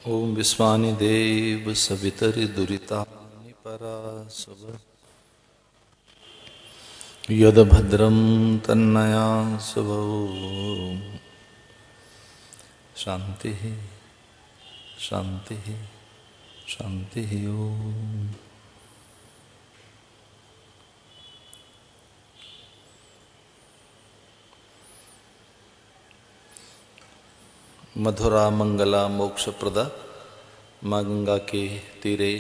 ओम विश्वानि देव सवितरि दुरितानि परासव यदभद्रं तन्नया शुभो शांति शांति शांति ओम। मधुरा मंगला मोक्षप्रदा माँ गंगा के तीरे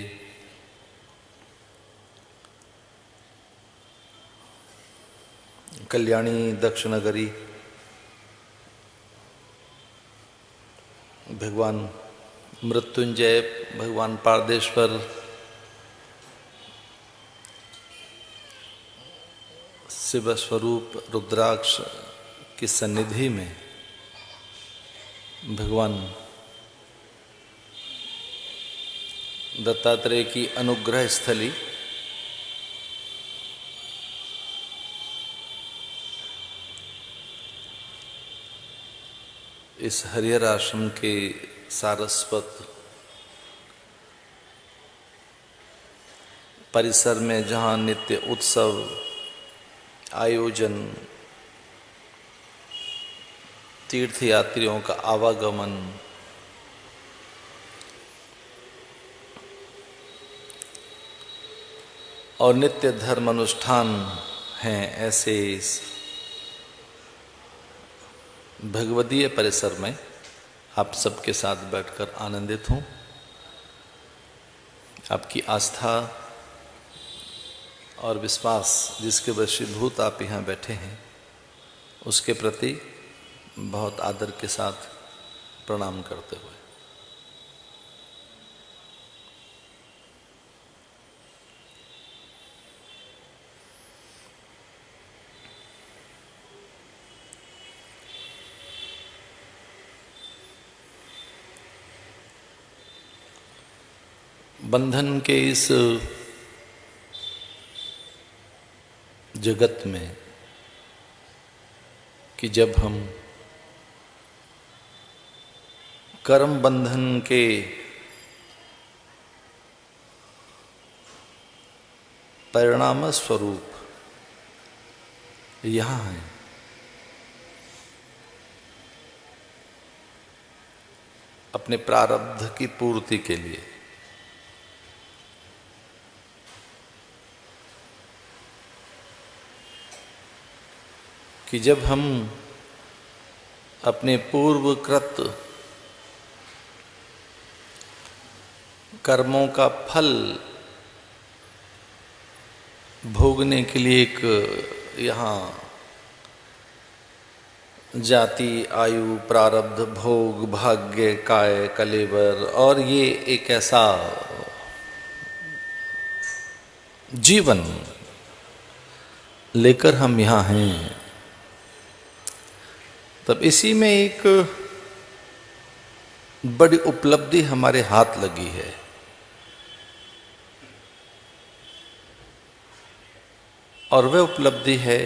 कल्याणी दक्षिणगरी भगवान मृत्युंजय भगवान पारदेश्वर शिव स्वरूप रुद्राक्ष की सन्निधि में भगवान दत्तात्रेय की अनुग्रह स्थली इस हरिहर आश्रम के सारस्वत परिसर में जहाँ नित्य उत्सव आयोजन तीर्थयात्रियों का आवागमन और नित्य धर्म अनुष्ठान हैं, ऐसे इस भगवदीय परिसर में आप सबके साथ बैठकर आनंदित हूँ। आपकी आस्था और विश्वास जिसके वशीभूत आप यहाँ बैठे हैं उसके प्रति बहुत आदर के साथ प्रणाम करते हुए बंधन के इस जगत में कि जब हम कर्म बंधन के परिणाम स्वरूप यहाँ हैं, अपने प्रारब्ध की पूर्ति के लिए कि जब हम अपने पूर्वकृत कर्मों का फल भोगने के लिए एक यहाँ जाति आयु प्रारब्ध भोग भाग्य काय कलेवर और ये एक ऐसा जीवन लेकर हम यहाँ हैं, तब इसी में एक बड़ी उपलब्धि हमारे हाथ लगी है। और वह उपलब्धि है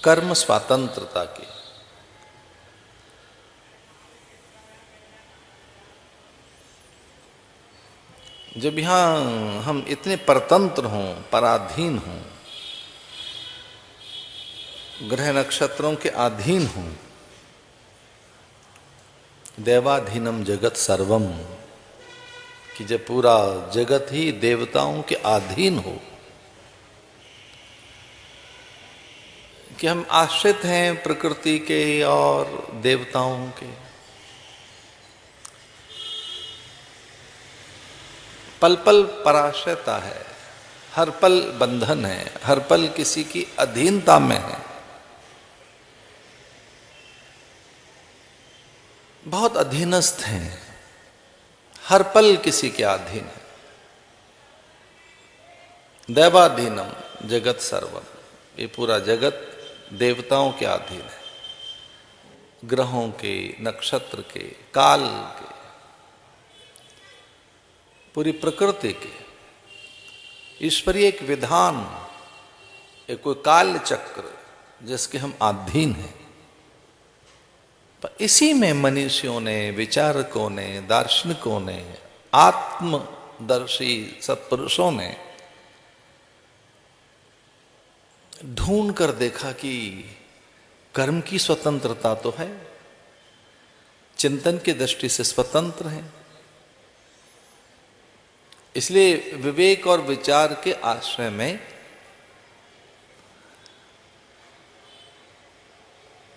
कर्म स्वतंत्रता की। जब यहाँ हम इतने परतंत्र हों, पराधीन हों, ग्रह नक्षत्रों के अधीन हों, देवाधीनम जगत सर्वम, कि जब पूरा जगत ही देवताओं के अधीन हो, कि हम आश्रित हैं प्रकृति के और देवताओं के, पल पल पराश्रयता है, हर पल बंधन है, हर पल किसी की अधीनता में है, बहुत अधीनस्थ हैं, हर पल किसी के अधीन है। दैवाधीनम जगत सर्वम, ये पूरा जगत देवताओं के अधीन है, ग्रहों के, नक्षत्र के, काल के, पूरी प्रकृति के, ईश्वरीय एक विधान, एक कोई काल चक्र जिसके हम अधीन हैं। पर इसी में मनीषियों ने, विचारकों ने, दार्शनिकों ने, आत्मदर्शी सत्पुरुषों ने ढूंढ कर देखा कि कर्म की स्वतंत्रता तो है, चिंतन की दृष्टि से स्वतंत्र है। इसलिए विवेक और विचार के आश्रय में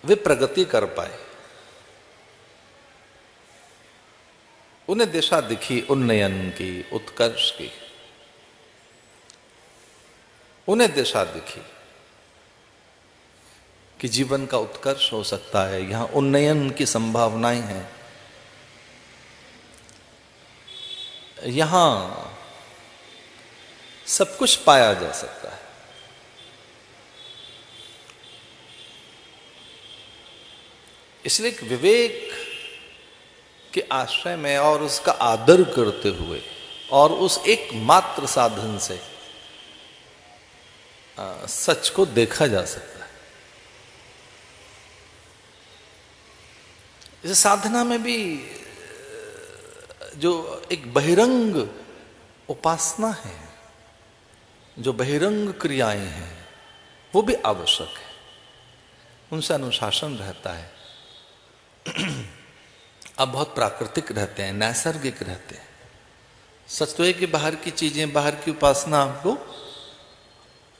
वे प्रगति कर पाए, उन्हें दिशा दिखी उन्नयन की, उत्कर्ष की, उन्हें दिशा दिखी कि जीवन का उत्कर्ष हो सकता है, यहां उन्नयन की संभावनाएं हैं, यहां सब कुछ पाया जा सकता है। इसलिए विवेक के आश्रय में और उसका आदर करते हुए और उस एकमात्र साधन से सच को देखा जा सकता है। इस साधना में भी जो एक बहिरंग उपासना है, जो बहिरंग क्रियाएं हैं, वो भी आवश्यक है, उनसे अनुशासन रहता है। अब बहुत प्राकृतिक रहते हैं, नैसर्गिक रहते हैं। सच तो है कि बाहर की चीजें, बाहर की उपासना आपको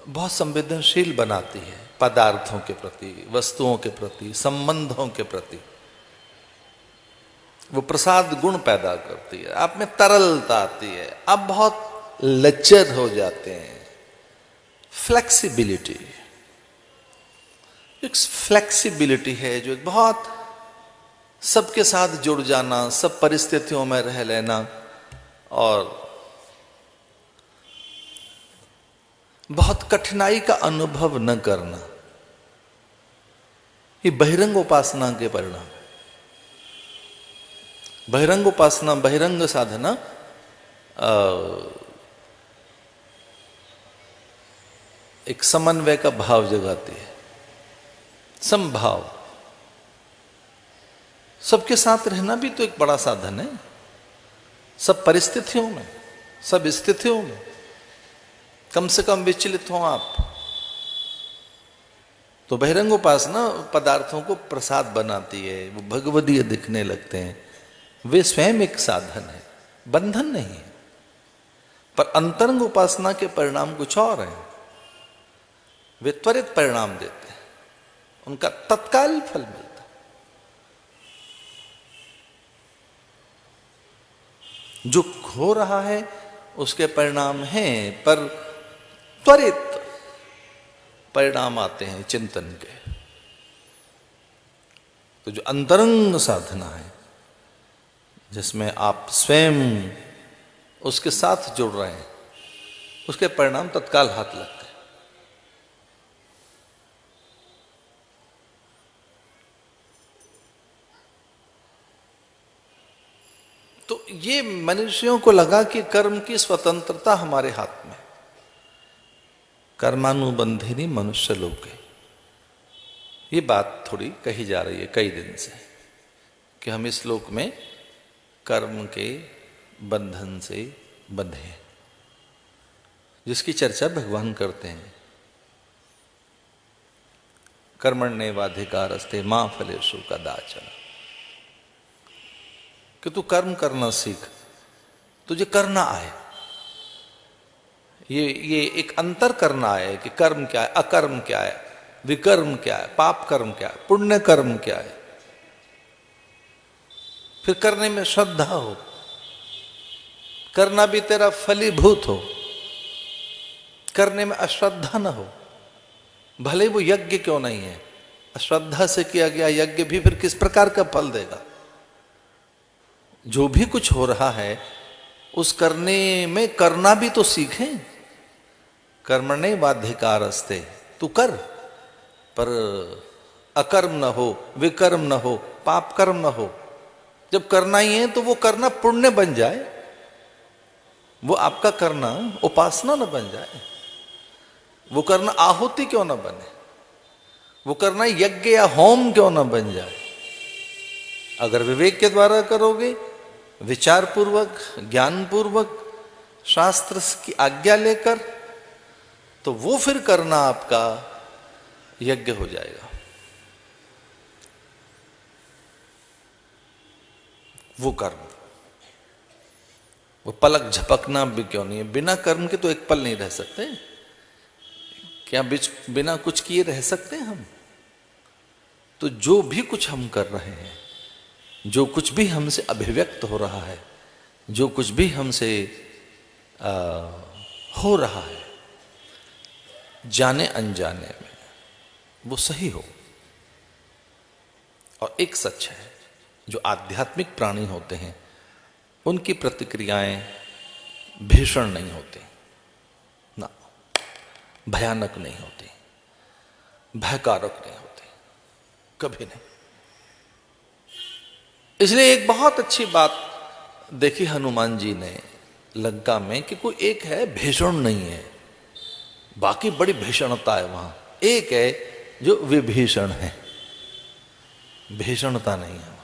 बहुत संवेदनशील बनाती है, पदार्थों के प्रति, वस्तुओं के प्रति, संबंधों के प्रति। वो प्रसाद गुण पैदा करती है, आप में तरलता आती है, आप बहुत लचर हो जाते हैं। फ्लेक्सिबिलिटी, एक फ्लेक्सिबिलिटी है जो एक बहुत सबके साथ जुड़ जाना, सब परिस्थितियों में रह लेना और बहुत कठिनाई का अनुभव न करना, ये बहिरंग उपासना के परिणाम। बहिरंग उपासना, बहिरंग साधना एक समन्वय का भाव जगाती है, समभाव। सबके साथ रहना भी तो एक बड़ा साधन है, सब परिस्थितियों में, सब स्थितियों में कम से कम विचलित हो आप। तो बहिरंग उपासना पदार्थों को प्रसाद बनाती है, वो भगवदीय दिखने लगते हैं, वे स्वयं एक साधन है, बंधन नहीं है। पर अंतरंग उपासना के परिणाम कुछ और हैं, वे त्वरित परिणाम देते हैं, उनका तत्काल फल मिलता है। जो हो रहा है उसके परिणाम हैं, पर त्वरित परिणाम आते हैं चिंतन के। तो जो अंतरंग साधना है, जिसमें आप स्वयं उसके साथ जुड़ रहे हैं, उसके परिणाम तत्काल हाथ लगते हैं। तो ये मनुष्यों को लगा कि कर्म की स्वतंत्रता हमारे हाथ में, कर्मानुबंधिनी मनुष्य लोके। ये बात थोड़ी कही जा रही है कई दिन से कि हम इस लोक में कर्म के बंधन से बंधे हैं, जिसकी चर्चा भगवान करते हैं। कर्मण्येवाधिकारस्ते मा फलेषु कदाचन, कि तू कर्म करना सीख, तुझे करना आए। ये एक अंतर करना है कि कर्म क्या है, अकर्म क्या है, विकर्म क्या है, पाप कर्म क्या है, पुण्य कर्म क्या है। फिर करने में श्रद्धा हो, करना भी तेरा फलीभूत हो, करने में अश्रद्धा न हो। भले वो यज्ञ क्यों नहीं है, अश्रद्धा से किया गया यज्ञ भी फिर किस प्रकार का फल देगा। जो भी कुछ हो रहा है उस करने में करना भी तो सीखें। कर्मण्येवाधिकारस्ते, तू कर, पर अकर्म न हो, विकर्म न हो, पाप कर्म न हो। जब करना ही है तो वो करना पुण्य बन जाए, वो आपका करना उपासना न बन जाए, वो करना आहुति क्यों न बने, वो करना यज्ञ या होम क्यों न बन जाए। अगर विवेक के द्वारा करोगे, विचार पूर्वक, ज्ञान पूर्वक, शास्त्र की आज्ञा लेकर, तो वो फिर करना आपका यज्ञ हो जाएगा। वो कर्म, वो पलक झपकना भी क्यों नहीं है, बिना कर्म के तो एक पल नहीं रह सकते। क्या बिना कुछ किए रह सकते हैं हम? तो जो भी कुछ हम कर रहे हैं, जो कुछ भी हमसे अभिव्यक्त हो रहा है, जो कुछ भी हमसे हो रहा है, जाने अनजाने में, वो सही हो। और एक सच है, जो आध्यात्मिक प्राणी होते हैं उनकी प्रतिक्रियाएं भीषण नहीं होती ना, भयानक नहीं होती, भयकारक नहीं होती, कभी नहीं। इसलिए एक बहुत अच्छी बात देखी हनुमान जी ने लंका में कि कोई एक है भीषण नहीं है, बाकी बड़ी भीषणता है वहां। एक है जो विभीषण है, भीषणता नहीं है,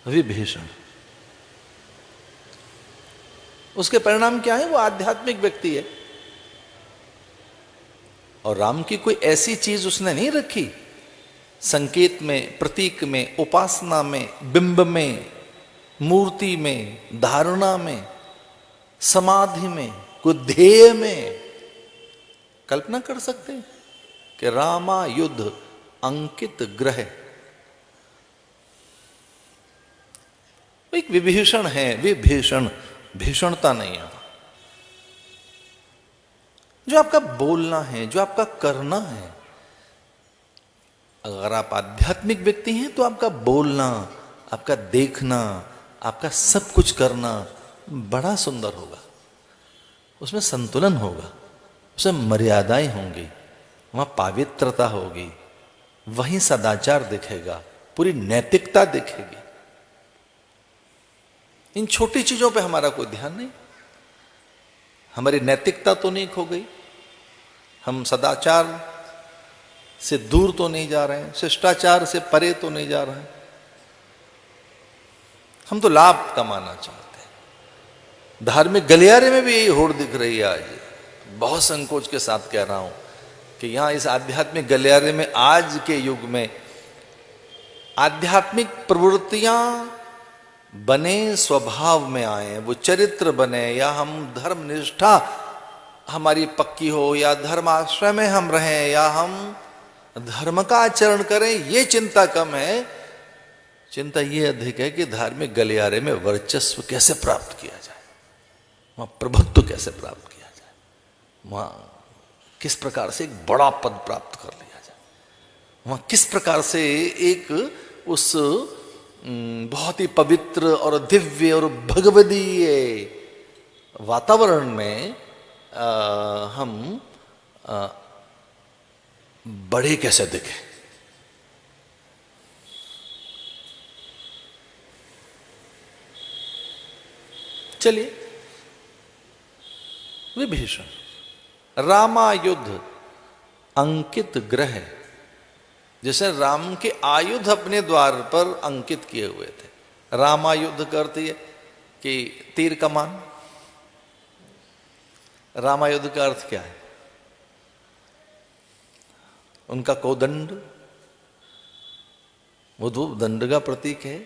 विभीषण। उसके परिणाम क्या है? वो आध्यात्मिक व्यक्ति है। और राम की कोई ऐसी चीज उसने नहीं रखी, संकेत में, प्रतीक में, उपासना में, बिंब में, मूर्ति में, धारणा में, समाधि में, कोई ध्येय में। कल्पना कर सकते हैं कि रामा युद्ध अंकित ग्रह, एक विभीषण है, विभीषण, भीषणता नहीं है। जो आपका बोलना है, जो आपका करना है, अगर आप आध्यात्मिक व्यक्ति हैं तो आपका बोलना, आपका देखना, आपका सब कुछ करना बड़ा सुंदर होगा। उसमें संतुलन होगा, उसमें मर्यादाएं होंगी, वहां पवित्रता होगी, वहीं सदाचार दिखेगा, पूरी नैतिकता दिखेगी। इन छोटी चीजों पे हमारा कोई ध्यान नहीं, हमारी नैतिकता तो नहीं खो गई, हम सदाचार से दूर तो नहीं जा रहे हैं, शिष्टाचार से परे तो नहीं जा रहे हैं। हम तो लाभ कमाना चाहते हैं। धार्मिक गलियारे में भी यही होड़ दिख रही है आज। बहुत संकोच के साथ कह रहा हूं कि यहां इस आध्यात्मिक गलियारे में आज के युग में आध्यात्मिक प्रवृत्तियां बने, स्वभाव में आए, वो चरित्र बने, या हम धर्म निष्ठा हमारी पक्की हो, या धर्म आश्रय में हम रहें, या हम धर्म का आचरण करें, ये चिंता कम है। चिंता ये अधिक है कि धार्मिक गलियारे में वर्चस्व कैसे प्राप्त किया जाए, वहां प्रभुत्व कैसे प्राप्त किया जाए, वहां किस प्रकार से एक बड़ा पद प्राप्त कर लिया जाए, वहां किस प्रकार से एक उस बहुत ही पवित्र और दिव्य और भगवदीय वातावरण में हम बड़े कैसे दिखे। चलिए, विभीषण रामायुध अंकित ग्रह, जैसे राम के आयुध अपने द्वार पर अंकित किए हुए थे। रामायुध करती है कि तीर कमान। रामायुध का अर्थ क्या है? उनका कोदंड, वो तो दंड का प्रतीक है,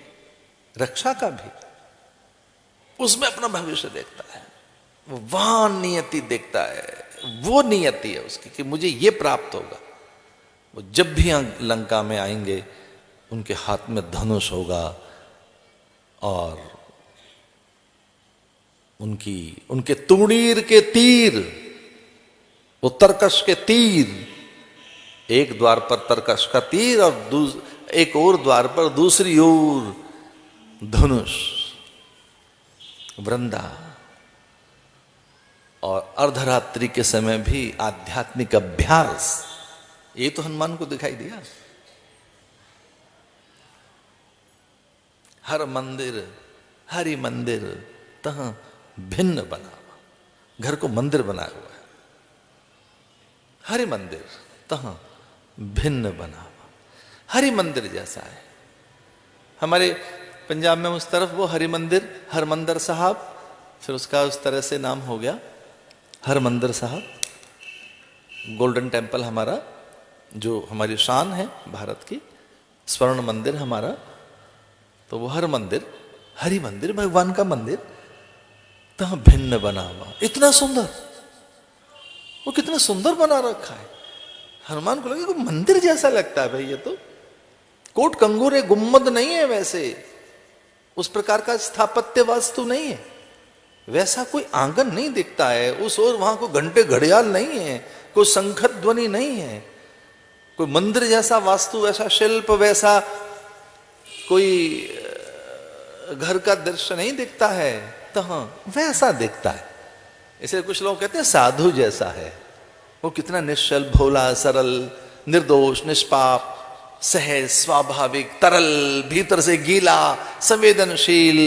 रक्षा का भी। उसमें अपना भविष्य देखता है, वो वहां नियति देखता है, वो नियति है उसकी कि मुझे ये प्राप्त होगा। वो जब भी लंका में आएंगे उनके हाथ में धनुष होगा और उनके तुणीर के तीर, वो तरकश के तीर, एक द्वार पर तरकश का तीर और एक और द्वार पर दूसरी ओर धनुष, वृंदा। और अर्धरात्रि के समय भी आध्यात्मिक अभ्यास, ये तो हनुमान को दिखाई दिया। हर मंदिर हरि मंदिर तह भिन्न बना, घर को मंदिर बनाया हुआ है। हरि मंदिर तह भिन्न बना, हरि मंदिर जैसा है। हमारे पंजाब में उस तरफ वो हरिमंदिर, हरमंदर साहब, फिर उसका उस तरह से नाम हो गया हरमंदर साहब। गोल्डन टेम्पल हमारा जो हमारी शान है भारत की, स्वर्ण मंदिर हमारा, तो वो हर मंदिर, हरि मंदिर, भगवान का मंदिर तहाँ भिन्न बना हुआ, इतना सुंदर, वो कितना सुंदर बना रखा है। हनुमान को लगे कोई मंदिर जैसा लगता है भाई, ये तो कोट कंगूर है, गुम्मद नहीं है, वैसे उस प्रकार का स्थापत्य वास्तु नहीं है, वैसा कोई आंगन नहीं दिखता है उस, और वहां को घंटे घड़ियाल नहीं है, कोई शंखत ध्वनि नहीं है, कोई मंदिर जैसा वास्तु, वैसा शिल्प, वैसा कोई घर का दृश्य नहीं दिखता है, तो हाँ वैसा दिखता है। इसलिए कुछ लोग कहते हैं साधु जैसा है, वो कितना निश्चल, भोला, सरल, निर्दोष, निष्पाप, सहज, स्वाभाविक, तरल, भीतर से गीला, संवेदनशील,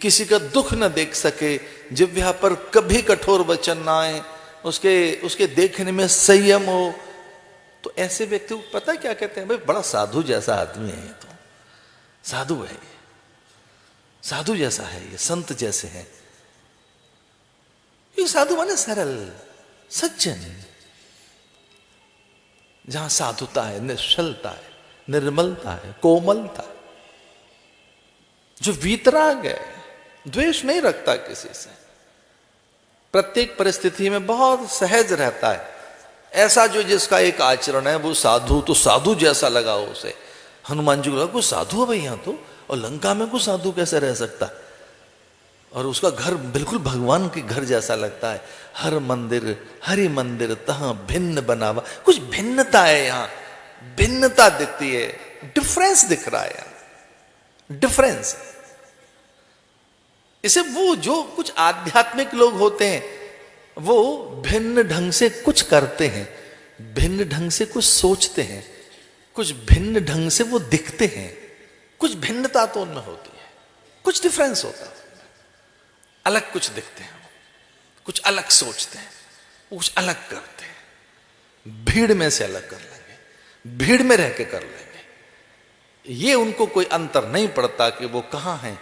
किसी का दुख न देख सके, जिह्वा पर कभी कठोर वचन ना आए, उसके देखने में संयम हो, तो ऐसे व्यक्ति को पता है क्या कहते हैं, भाई बड़ा साधु जैसा आदमी है, ये तो साधु है, ये साधु जैसा है, ये संत जैसे है। ये साधु माने सरल, सज्जन, जहां साधुता है, निश्चलता है, निर्मलता है, कोमलता है, जो वीतराग है, द्वेष नहीं रखता किसी से, प्रत्येक परिस्थिति में बहुत सहज रहता है, ऐसा जो जिसका एक आचरण है वो साधु, तो साधु जैसा लगा उसे। हनुमान जी को लगा कोई साधु है भाई यहाँ तो, और लंका में कोई साधु कैसे रह सकता है, और उसका घर बिल्कुल भगवान के घर जैसा लगता है। हर मंदिर, हरि मंदिर तहाँ भिन्न बनावा, कुछ भिन्नता है यहाँ, भिन्नता दिखती है, डिफरेंस दिख रहा है यहाँ, डिफरेंस। इसे वो जो कुछ आध्यात्मिक लोग होते हैं वो भिन्न ढंग से कुछ करते हैं, भिन्न ढंग से कुछ सोचते हैं, कुछ भिन्न ढंग से वो दिखते हैं, कुछ भिन्नता तो उनमें होती है, कुछ डिफरेंस होता है, अलग कुछ दिखते हैं, कुछ अलग सोचते हैं, कुछ अलग करते हैं, भीड़ में से अलग कर लेंगे, भीड़ में रह के कर लेंगे, ये उनको कोई अंतर नहीं पड़ता कि वो कहां हैं,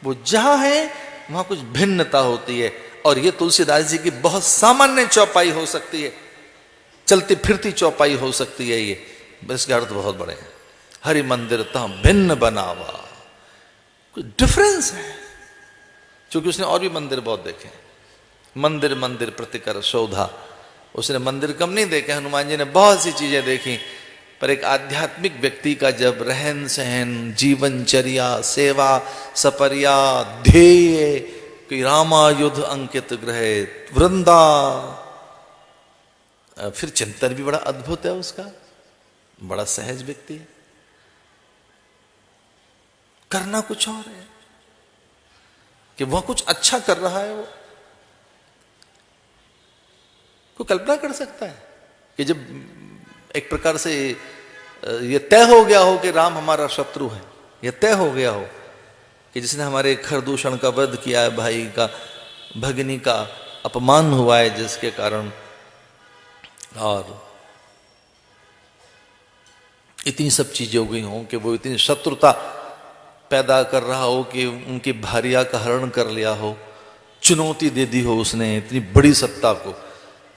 वो जहां हैं वहां कुछ भिन्नता होती है। और ये तुलसीदास जी की बहुत सामान्य चौपाई हो सकती है, चलती फिरती चौपाई हो सकती है, ये इसके अर्थ बहुत बड़े हैं। हरि मंदिर तहाँ भिन्न बनावा, कुछ डिफरेंस है, क्योंकि उसने और भी मंदिर बहुत देखे, मंदिर मंदिर प्रतिकर शोधा, उसने मंदिर कम नहीं देखे, हनुमान जी ने बहुत सी चीजें देखी, पर एक आध्यात्मिक व्यक्ति का जब रहन सहन, जीवनचर्या, सेवा सपर्या, ध्येय कि रामायुध अंकित ग्रह वृंदा, फिर चिंतन भी बड़ा अद्भुत है उसका, बड़ा सहज व्यक्ति है, करना कुछ और है कि वह कुछ अच्छा कर रहा है। वो कोई कल्पना कर सकता है कि जब एक प्रकार से ये तय हो गया हो कि राम हमारा शत्रु है, यह तय हो गया हो कि जिसने हमारे खरदूषण का वध किया है, भाई का, भगिनी का अपमान हुआ है जिसके कारण, और इतनी सब चीजें हो गई हों कि वो इतनी शत्रुता पैदा कर रहा हो कि उनकी भार्या का हरण कर लिया हो, चुनौती दे दी हो उसने इतनी बड़ी सत्ता को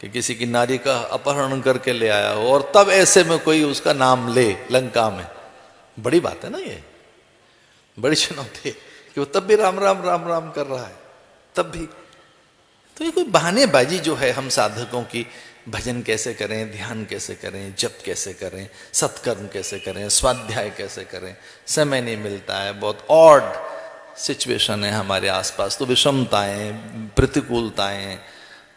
कि किसी की नारी का अपहरण करके ले आया हो, और तब ऐसे में कोई उसका नाम ले लंका में, बड़ी बात है ना, ये बड़ी चुनौती है कि वो तब भी राम राम राम राम कर रहा है, तब भी। तो ये कोई बहानेबाजी जो है हम साधकों की, भजन कैसे करें, ध्यान कैसे करें, जप कैसे करें, सत्कर्म कैसे करें, स्वाध्याय कैसे करें, समय नहीं मिलता है, बहुत ऑड सिचुएशन है हमारे आसपास, तो विषमताएं, प्रतिकूलताएं,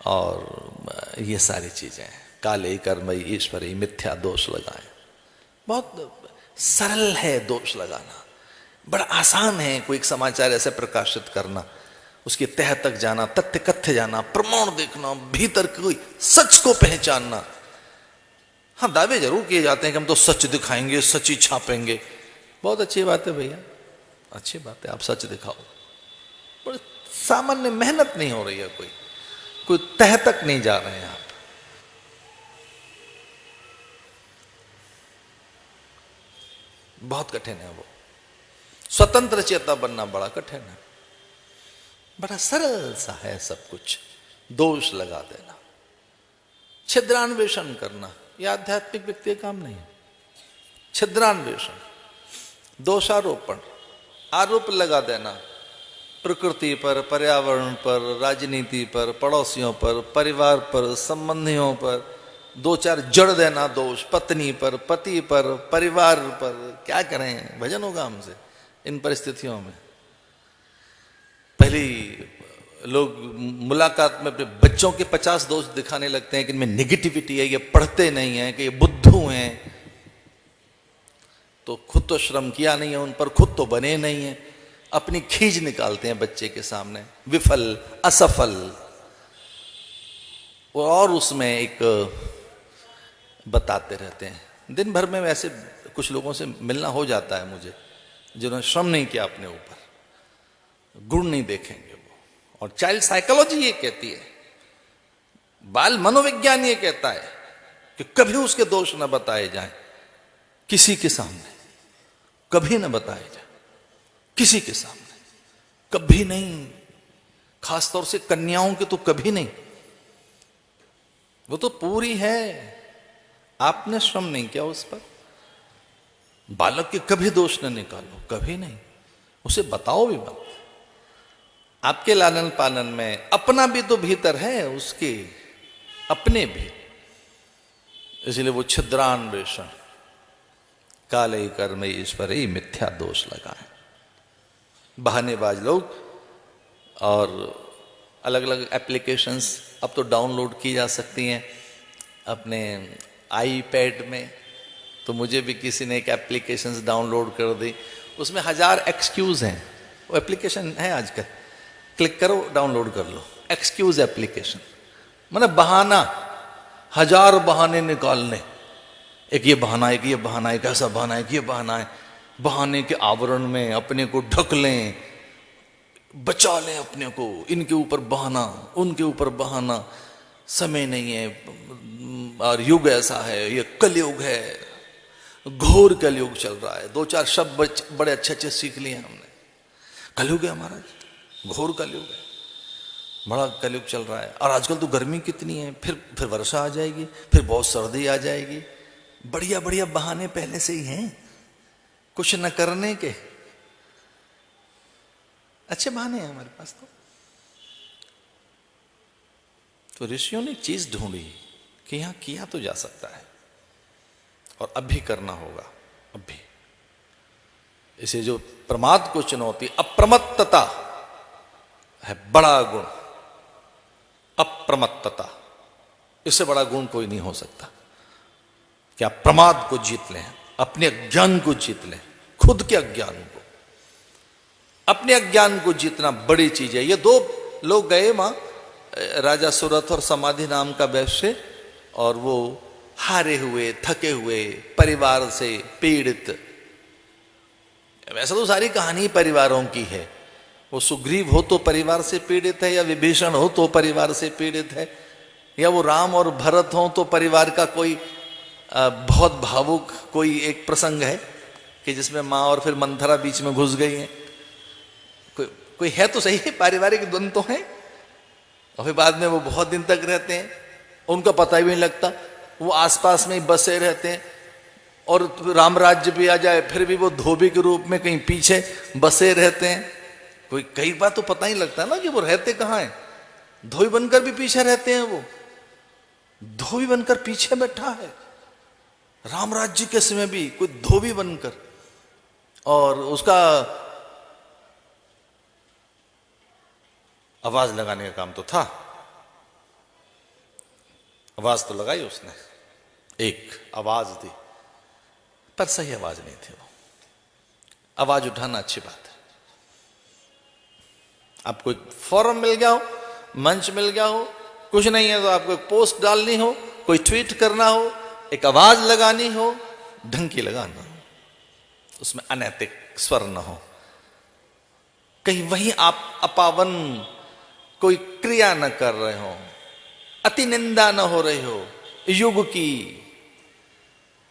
और ये सारी चीजें, काले कर्मई ईश्वरी मिथ्या दोष लगाएं। बहुत सरल है दोष लगाना, बड़ा आसान है कोई एक समाचार ऐसे प्रकाशित करना, उसके तह तक जाना, तथ्य कथ्य जाना, प्रमाण देखना, भीतर कोई सच को पहचानना। हाँ, दावे जरूर किए जाते हैं कि हम तो सच दिखाएंगे, सच ही छापेंगे, बहुत अच्छी बात है भैया, अच्छी बात है, आप सच दिखाओ, बड़े सामान्य मेहनत नहीं हो रही है, कोई तह तक नहीं जा रहे हैं आप। बहुत कठिन है वो, स्वतंत्र चेता बनना बड़ा कठिन है। बड़ा सरल सा है सब कुछ। दोष लगा देना, छिद्रान्वेषण करना, यह आध्यात्मिक व्यक्ति का काम नहीं है। छिद्रान्वेषण, दोषारोपण, आरोप लगा देना प्रकृति पर, पर्यावरण पर, राजनीति पर, पड़ोसियों पर, परिवार पर, संबंधियों पर, दो चार जड़ देना दोष, पत्नी पर, पति पर, परिवार पर। क्या करें, भजन होगा हमसे इन परिस्थितियों में। पहली लोग मुलाकात में अपने बच्चों के 50 दोष दिखाने लगते हैं कि इनमें निगेटिविटी है, ये पढ़ते नहीं है, कि ये बुद्धू हैं। तो खुद तो श्रम किया नहीं है उन पर, खुद तो बने नहीं है, अपनी खींच निकालते हैं बच्चे के सामने, विफल, असफल। और उसमें एक बताते रहते हैं। दिन भर में वैसे कुछ लोगों से मिलना हो जाता है मुझे, जिन्होंने श्रम नहीं किया अपने ऊपर, गुण नहीं देखेंगे वो। और चाइल्ड साइकोलॉजी ये कहती है, बाल मनोविज्ञान ये कहता है कि कभी उसके दोष न बताए जाएं किसी के सामने, कभी न बताए जाए किसी के सामने, कभी नहीं। खासतौर से कन्याओं के तो कभी नहीं। वो तो पूरी है, आपने श्रम नहीं किया उस पर। बालक के कभी दोष न निकालो, कभी नहीं, उसे बताओ भी मत। आपके लालन पालन में अपना भी तो भीतर है, उसके अपने भी। इसलिए वो छिद्रान्वेषण, काले कर्म ईश्वर ही मिथ्या दोष लगाए। बहानेबाज लोग। और अलग अलग एप्लीकेशंस अब तो डाउनलोड की जा सकती हैं अपने आईपैड में। तो मुझे भी किसी ने एक एप्लीकेशंस डाउनलोड कर दी, उसमें 1000 एक्सक्यूज हैं। वो एप्लीकेशन है आजकल, क्लिक करो डाउनलोड कर लो। एक्सक्यूज एप्लीकेशन माने बहाना, 1000 बहाने निकालने। एक ये बहाना, एक ये बहाना, एक ऐसा बहाना, एक ये बहाना है। बहाने के आवरण में अपने को ढक लें, बचा लें अपने को। इनके ऊपर बहाना, उनके ऊपर बहाना, समय नहीं है और युग ऐसा है, ये कलयुग है, घोर कलयुग चल रहा है। 2-4 शब्द बड़े अच्छे अच्छे सीख लिए हमने। कलयुग है हमारा, घोर कलयुग है, बड़ा कलयुग चल रहा है। और आजकल तो गर्मी कितनी है, फिर वर्षा आ जाएगी, फिर बहुत सर्दी आ जाएगी। बढ़िया बढ़िया बहाने पहले से ही हैं, कुछ न करने के अच्छे बहाने हैं हमारे पास। तो ऋषियों ने चीज ढूंढी कि यहां किया तो जा सकता है और अब भी करना होगा, अब भी। इसे जो प्रमाद को चुनौती, अप्रमत्तता है बड़ा गुण। अप्रमत्तता, इससे बड़ा गुण कोई नहीं हो सकता कि आप प्रमाद को जीत लें, अपने अज्ञान को जीत लें, खुद के अज्ञान को। अपने अज्ञान को जीतना बड़ी चीज है। ये 2 लोग गए वहां, राजा सुरथ और समाधि नाम का वैश्य, और वो हारे हुए, थके हुए, परिवार से पीड़ित। वैसे तो सारी कहानी परिवारों की है। वो सुग्रीव हो तो परिवार से पीड़ित है, या विभीषण हो तो परिवार से पीड़ित है, या वो राम और भरत हो तो परिवार का कोई बहुत भावुक कोई एक प्रसंग है कि जिसमें माँ और फिर मंथरा बीच में घुस गई है। कोई है तो सही है, पारिवारिक द्वंद तो है। और फिर बाद में वो बहुत दिन तक रहते हैं, उनका पता भी नहीं लगता, वो आसपास में ही बसे रहते हैं। और राम राज्य भी आ जाए फिर भी वो धोबी के रूप में कहीं पीछे बसे रहते हैं। कोई कई बार तो पता ही लगता है ना कि वो रहते कहाँ हैं। धोबी बनकर भी पीछे रहते हैं, वो धोबी बनकर पीछे बैठा है राम राज्य के समय भी, कोई धोबी बनकर। और उसका आवाज लगाने का काम तो था, आवाज तो लगाई उसने, एक आवाज दी, पर सही आवाज नहीं थी वो। आवाज उठाना अच्छी बात है। आपको एक फोरम मिल गया हो, मंच मिल गया हो, कुछ नहीं है तो आपको एक पोस्ट डालनी हो, कोई ट्वीट करना हो, एक आवाज लगानी हो, ढंग की लगाना हो, उसमें अनैतिक स्वर न हो, कहीं वहीं आप अपावन कोई क्रिया न कर रहे हो, अति निंदा न हो रही हो युग की।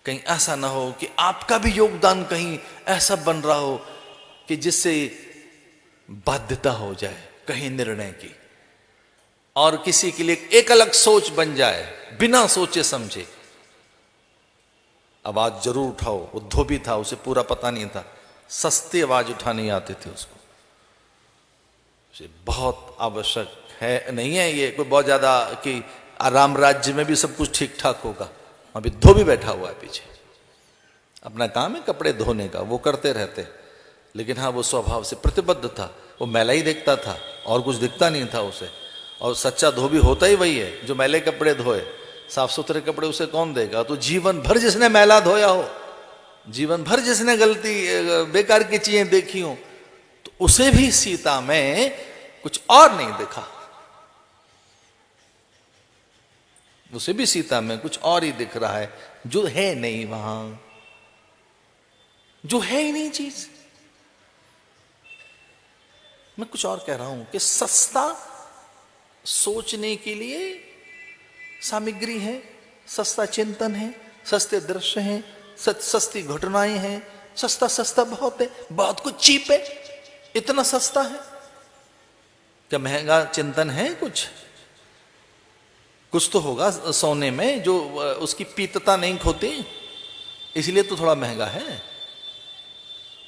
कहीं ऐसा ना हो कि आपका भी योगदान कहीं ऐसा बन रहा हो कि जिससे बाध्यता हो जाए कहीं निर्णय की, और किसी के लिए एक अलग सोच बन जाए बिना सोचे समझे। आवाज जरूर उठाओ, वो धोबी था, उसे पूरा पता नहीं था, सस्ती आवाज उठानी आती थी उसको। बहुत आवश्यक है, नहीं है ये कोई बहुत ज्यादा कि आराम राज्य में भी सब कुछ ठीक ठाक होगा। अभी धोबी बैठा हुआ है पीछे, अपना काम है कपड़े धोने का, वो करते रहते, लेकिन हाँ वो स्वभाव से प्रतिबद्ध था। वो मैला ही देखता था और कुछ दिखता नहीं था उसे। और सच्चा धोबी होता ही वही है जो मैले कपड़े धोए, साफ सुथरे कपड़े उसे कौन देगा। तो जीवन भर जिसने मैला धोया हो, जीवन भर जिसने गलती बेकार की चीजें देखी हो, तो उसे भी सीता में कुछ और नहीं दिखा, उसे भी सीता में कुछ और ही दिख रहा है जो है नहीं वहां, जो है ही नहीं चीज। मैं कुछ और कह रहा हूं कि सस्ता सोचने के लिए सामग्री है, सस्ता चिंतन है, सस्ते दृश्य हैं, सस्ती घटनाएं हैं, सस्ता सस्ता बहुत है, बहुत कुछ चीप है, इतना सस्ता है। क्या महंगा चिंतन है? कुछ तो होगा सोने में जो उसकी पीतता नहीं खोती, इसलिए तो थोड़ा महंगा है।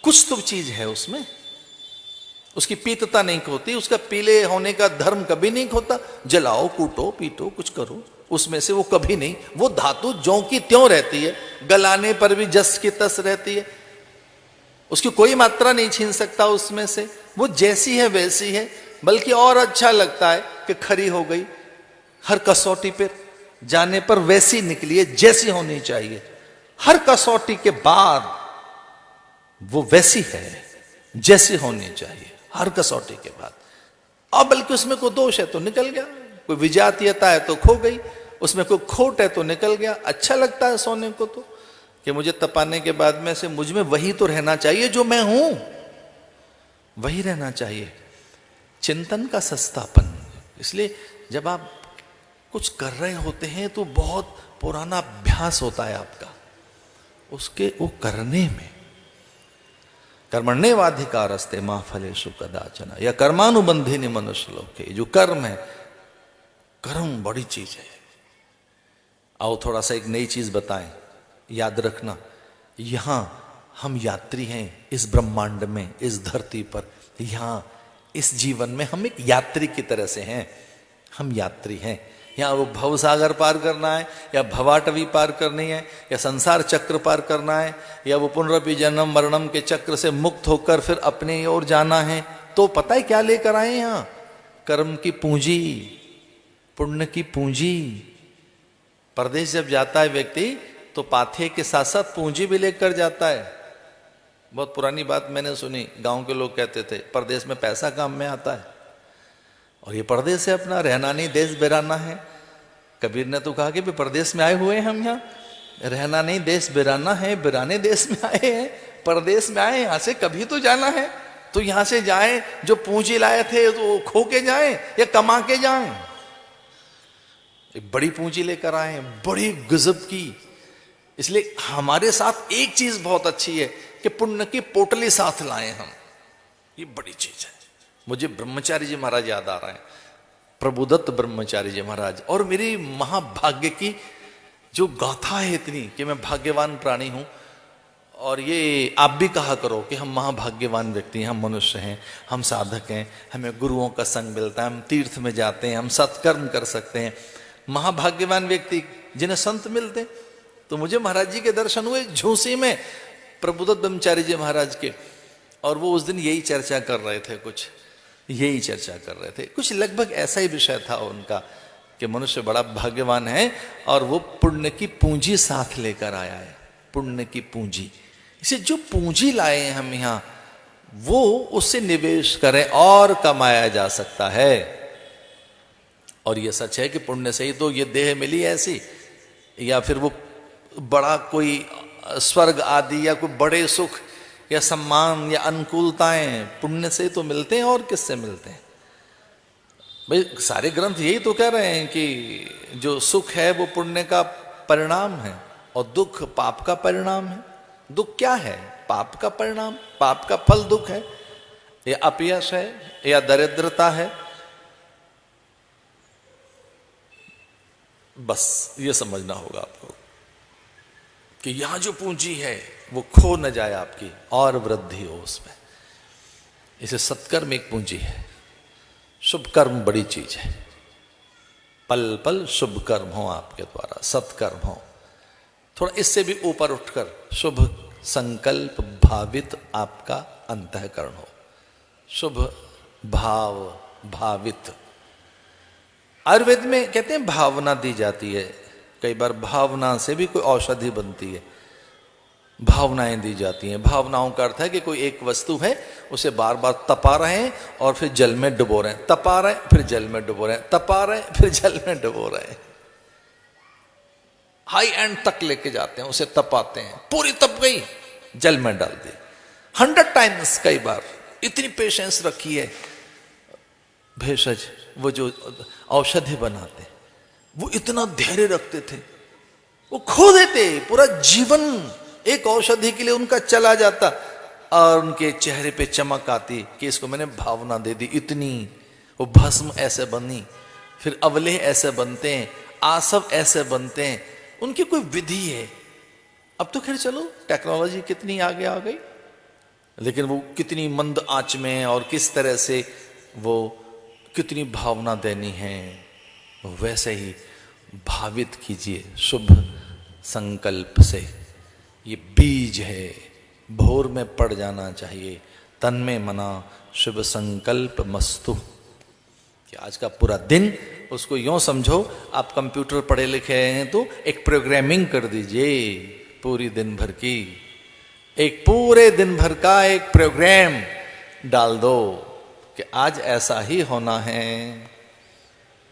कुछ तो चीज है उसमें, उसकी पीतता नहीं खोती, उसका पीले होने का धर्म कभी नहीं खोता। जलाओ, कूटो, पीटो, कुछ करो, उसमें से वो कभी नहीं, वो धातु ज्यों की त्यों रहती है, गलाने पर भी जस की तस रहती है, उसकी कोई मात्रा नहीं छीन सकता उसमें से, वो जैसी है वैसी है। बल्कि और अच्छा लगता है कि खरी हो गई, हर कसौटी पर जाने पर वैसी निकली है जैसी होनी चाहिए, हर कसौटी के बाद वो वैसी है जैसी होनी चाहिए, हर कसौटी के बाद। और बल्कि उसमें कोई दोष है तो निकल गया, कोई विजातीयता है तो खो गई, उसमें कोई खोट है तो निकल गया। अच्छा लगता है सोने को तो, कि मुझे तपाने के बाद में से मुझ में वही तो रहना चाहिए जो मैं हूं, वही रहना चाहिए। चिंतन का सस्तापन। इसलिए जब आप कुछ कर रहे होते हैं तो बहुत पुराना अभ्यास होता है आपका उसके वो करने में। कर्मण्येवाधिकारस्ते मा फलेषु कदाचन, या कर्मानुबंधिनी मनुष्य लोके। जो कर्म है, कर्म बड़ी चीज है। आओ थोड़ा सा एक नई चीज बताएं, याद रखना, यहां हम यात्री हैं इस ब्रह्मांड में, इस धरती पर, यहां इस जीवन में हम एक यात्री की तरह से हैं, हम यात्री हैं। यहाँ वो भव सागर पार करना है, या भवाटवी पार करनी है, या संसार चक्र पार करना है, या वो पुनरपि जन्म मरणम के चक्र से मुक्त होकर फिर अपने ओर जाना है। तो पता है क्या लेकर आए यहाँ? कर्म की पूंजी, पुण्य की पूंजी। परदेश जब जाता है व्यक्ति तो पाथे के साथ साथ पूंजी भी लेकर जाता है। बहुत पुरानी बात मैंने सुनी, गांव के लोग कहते थे परदेश में पैसा काम में आता है, और ये परदेश है अपना, रहना नहीं देश बेराना है। कबीर ने तो कहा कि भी परदेश में आए हुए हैं हम, यहाँ रहना नहीं देश बेराना है, बेराने देश में आए हैं, परदेश में आए, यहाँ से कभी तो जाना है, तो यहाँ से जाएं, जो पूंजी लाए थे तो खो के जाएं या कमा के जाएं। एक बड़ी पूंजी लेकर आए, बड़ी गजब की। इसलिए हमारे साथ एक चीज बहुत अच्छी है कि पुण्य की पोटली साथ लाए हम, ये बड़ी चीज है। मुझे ब्रह्मचारी जी महाराज याद आ रहे हैं, प्रभुदत्त ब्रह्मचारी जी महाराज। और मेरी महाभाग्य की जो गाथा है इतनी कि मैं भाग्यवान प्राणी हूं, और ये आप भी कहा करो कि हम महाभाग्यवान व्यक्ति हैं, हम मनुष्य हैं, हम साधक हैं, हमें गुरुओं का संग मिलता है, हम तीर्थ में जाते हैं, हम सत्कर्म कर सकते हैं। महाभाग्यवान व्यक्ति जिन्हें संत मिलते। तो मुझे महाराज जी के दर्शन हुए झूसी में, प्रभुदत्त ब्रह्मचारी जी महाराज के, और वो उस दिन यही चर्चा कर रहे थे, कुछ यही चर्चा कर रहे थे, कुछ लगभग ऐसा ही विषय था उनका कि मनुष्य बड़ा भाग्यवान है और वो पुण्य की पूंजी साथ लेकर आया है, पुण्य की पूंजी। इसे जो पूंजी लाए हैं हम यहाँ, वो उससे निवेश करें और कमाया जा सकता है। और ये सच है कि पुण्य से ही तो ये देह मिली ऐसी, या फिर वो बड़ा कोई स्वर्ग आदि या कोई बड़े सुख या सम्मान या अनुकूलताएं पुण्य से तो मिलते हैं, और किससे मिलते हैं भाई? सारे ग्रंथ यही तो कह रहे हैं कि जो सुख है वो पुण्य का परिणाम है और दुख पाप का परिणाम है। दुख क्या है? पाप का परिणाम, पाप का फल दुख है, या अपयश है, या दरिद्रता है। बस ये समझना होगा आपको कि यहां जो पूंजी है वो खो न जाए आपकी, और वृद्धि हो उसमें। इसे सत्कर्म एक पूंजी है। शुभ कर्म बड़ी चीज है। पल पल शुभ कर्म हो आपके द्वारा, सत्कर्म हो। थोड़ा इससे भी ऊपर उठकर शुभ संकल्प भावित आपका अंतःकरण हो। शुभ भाव भावित, आयुर्वेद में कहते हैं भावना दी जाती है। कई बार भावना से भी कोई औषधि बनती है, भावनाएं दी जाती हैं। भावनाओं का अर्थ है कि कोई एक वस्तु है, उसे बार बार तपा रहे हैं और फिर जल में डुबो रहे हैं, तपा रहे हैं फिर जल में डुबो रहे हैं, तपा रहे हैं फिर जल में डुबो रहे हैं। हाई एंड तक लेके जाते हैं, उसे तपाते हैं, पूरी तप गई, जल में डाल दी। 100 टाइम्स, कई बार। इतनी पेशेंस रखी है। भेषज, वो जो औषधि बनाते, वो इतना धैर्य रखते थे, वो खो देते, पूरा जीवन एक औषधि के लिए उनका चला जाता, और उनके चेहरे पे चमक आती कि इसको मैंने भावना दे दी इतनी। वो भस्म ऐसे बनी, फिर अवलेह ऐसे बनते हैं, आसव ऐसे बनते हैं, उनकी कोई विधि है। अब तो खैर चलो टेक्नोलॉजी कितनी आगे आ गई, लेकिन वो कितनी मंद आंच में और किस तरह से वो कितनी भावना देनी है, वैसे ही भावित कीजिए शुभ संकल्प से। ये बीज है, भोर में पड़ जाना चाहिए। तन में मना शुभ संकल्प मस्तु। कि आज का पूरा दिन उसको यूं समझो, आप कंप्यूटर पढ़े लिखे हैं तो एक प्रोग्रामिंग कर दीजिए पूरी दिन भर की। एक पूरे दिन भर का एक प्रोग्राम डाल दो कि आज ऐसा ही होना है,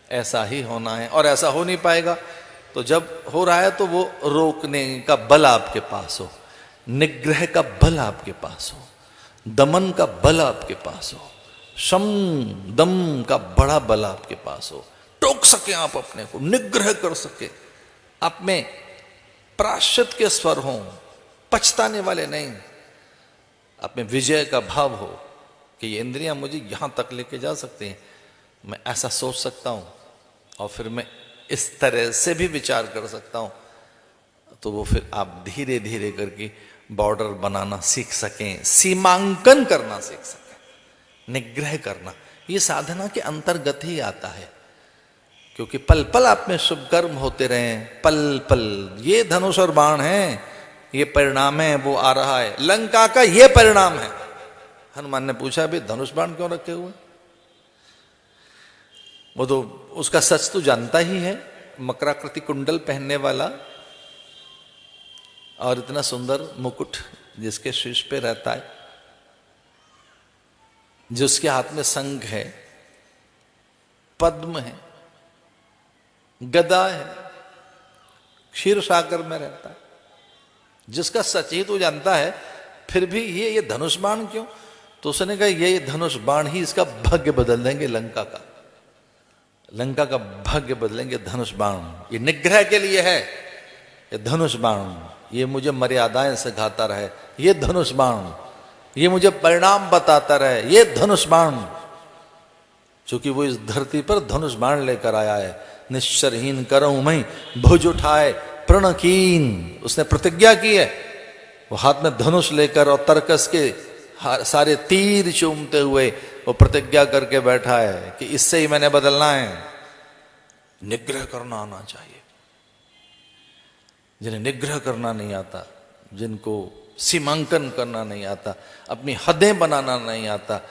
ऐसा ही होना है। और ऐसा हो नहीं पाएगा तो जब हो रहा है तो वो रोकने का बल आपके पास हो, निग्रह का बल आपके पास हो, दमन का बल आपके पास हो, शम दम का बड़ा बल आपके पास हो। टोक सके आप अपने को, निग्रह कर सके, आप में प्राश्चित के स्वर हों, पछताने वाले नहीं। आप में विजय का भाव हो कि ये इंद्रियां मुझे यहां तक लेके जा सकती हैं, मैं ऐसा सोच सकता हूं और फिर मैं इस तरह से भी विचार कर सकता हूं। तो वो फिर आप धीरे धीरे करके बॉर्डर बनाना सीख सकें, सीमांकन करना सीख सकें, निग्रह करना। ये साधना के अंतर्गत ही आता है, क्योंकि पल पल आप में शुभ कर्म होते रहे, पल पल। ये धनुष और बाण है, ये परिणाम है, वो आ रहा है लंका का, ये परिणाम है। हनुमान ने पूछा भी धनुष बाण क्यों रखे हुए? वो तो उसका सच तो जानता ही है, मकराकृति कुंडल पहनने वाला और इतना सुंदर मुकुट जिसके शीश पे रहता है, जिसके हाथ में शंख है, पद्म है, गदा है, क्षीर सागर में रहता है, जिसका सच ही तो जानता है, फिर भी ये धनुष बाण क्यों? तो उसने कहा ये धनुष बाण ही इसका भाग्य बदल देंगे, लंका का, लंका का भाग्य बदलेंगे धनुष बाण। ये निग्रह के लिए है ये धनुष बाण, ये मुझे मर्यादाएं सिखाता रहे ये धनुष बाण, ये मुझे परिणाम बताता रहे ये धनुष बाण। चूंकि वो इस धरती पर धनुष बाण लेकर आया है, निश्चरहीन करऊं मैं भुज उठाए प्रणकीन, उसने प्रतिज्ञा की है। वो हाथ में धनुष लेकर और तरकस के सारे तीर चूमते हुए वो प्रतिज्ञा करके बैठा है कि इससे ही मैंने बदलना है। निग्रह करना आना चाहिए। जिन्हें निग्रह करना नहीं आता, जिनको सीमांकन करना नहीं आता, अपनी हदें बनाना नहीं आता,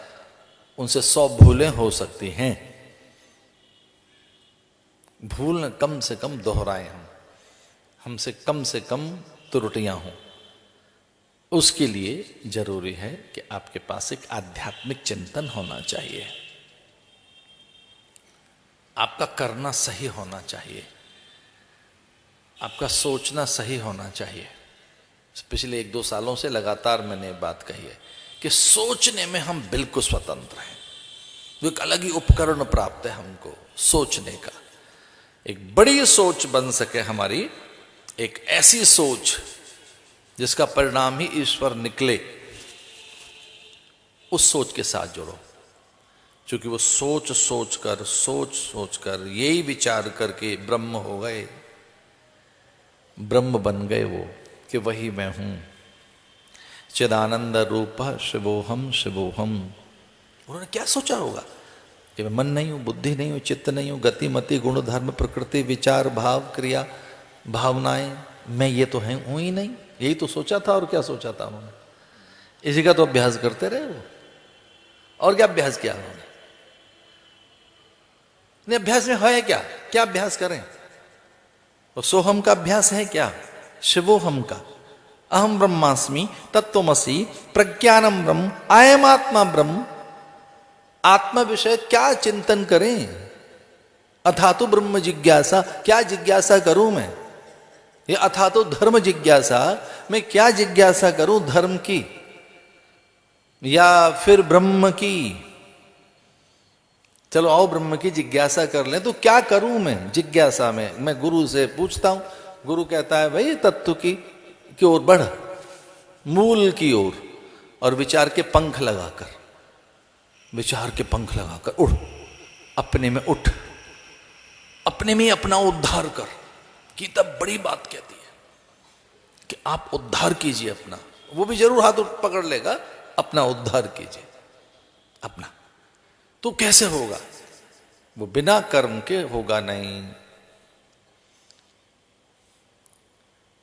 उनसे 100 भूलें हो सकती हैं। भूल कम से कम दोहराएं, हमसे कम से कम त्रुटियां हों। उसके लिए जरूरी है कि आपके पास एक आध्यात्मिक चिंतन होना चाहिए, आपका करना सही होना चाहिए, आपका सोचना सही होना चाहिए। पिछले 1-2 सालों से लगातार मैंने बात कही है कि सोचने में हम बिल्कुल स्वतंत्र हैं। तो एक अलग ही उपकरण प्राप्त है हमको सोचने का। एक बड़ी सोच बन सके हमारी, एक ऐसी सोच जिसका परिणाम ही ईश्वर निकले, उस सोच के साथ जुड़ो। क्योंकि वो सोच सोच कर यही विचार करके ब्रह्म हो गए, ब्रह्म बन गए वो, कि वही मैं हूं। चिदानंद रूप शिवोहम शिवोहम। उन्होंने क्या सोचा होगा कि मैं मन नहीं हूं, बुद्धि नहीं हूं, चित्त नहीं हूं, गति मति गुण धर्म प्रकृति विचार भाव क्रिया भावनाएं, मैं ये तो हूं ही नहीं। यही तो सोचा था। और क्या सोचा था उन्होंने? इसी का तो अभ्यास करते रहे वो। और क्या अभ्यास किया उन्होंने? नहीं, अभ्यास में है क्या? क्या अभ्यास करें? तो सोहम का अभ्यास है क्या? शिवोहम का। अहम ब्रह्मास्मि तत्त्वमसि प्रज्ञानम ब्रह्म अयम आत्मा ब्रह्म। आत्मा विषय क्या चिंतन करें? अथातो ब्रह्म जिज्ञासा, क्या जिज्ञासा करूं मैं? ये अथातो धर्म जिज्ञासा, मैं क्या जिज्ञासा करूं? धर्म की या फिर ब्रह्म की? चलो आओ ब्रह्म की जिज्ञासा कर लें। तो क्या करूं मैं जिज्ञासा में? मैं गुरु से पूछता हूं, गुरु कहता है भाई तत्व की ओर बढ़, मूल की ओर, और विचार के पंख लगाकर, विचार के पंख लगाकर उड़, अपने में उठ, अपने में अपना उद्धार कर। गीता बड़ी बात कहती है कि आप उद्धार कीजिए अपना। वो भी जरूर हाथ पकड़ लेगा, अपना उद्धार कीजिए अपना। तो कैसे होगा? वो बिना कर्म के होगा नहीं।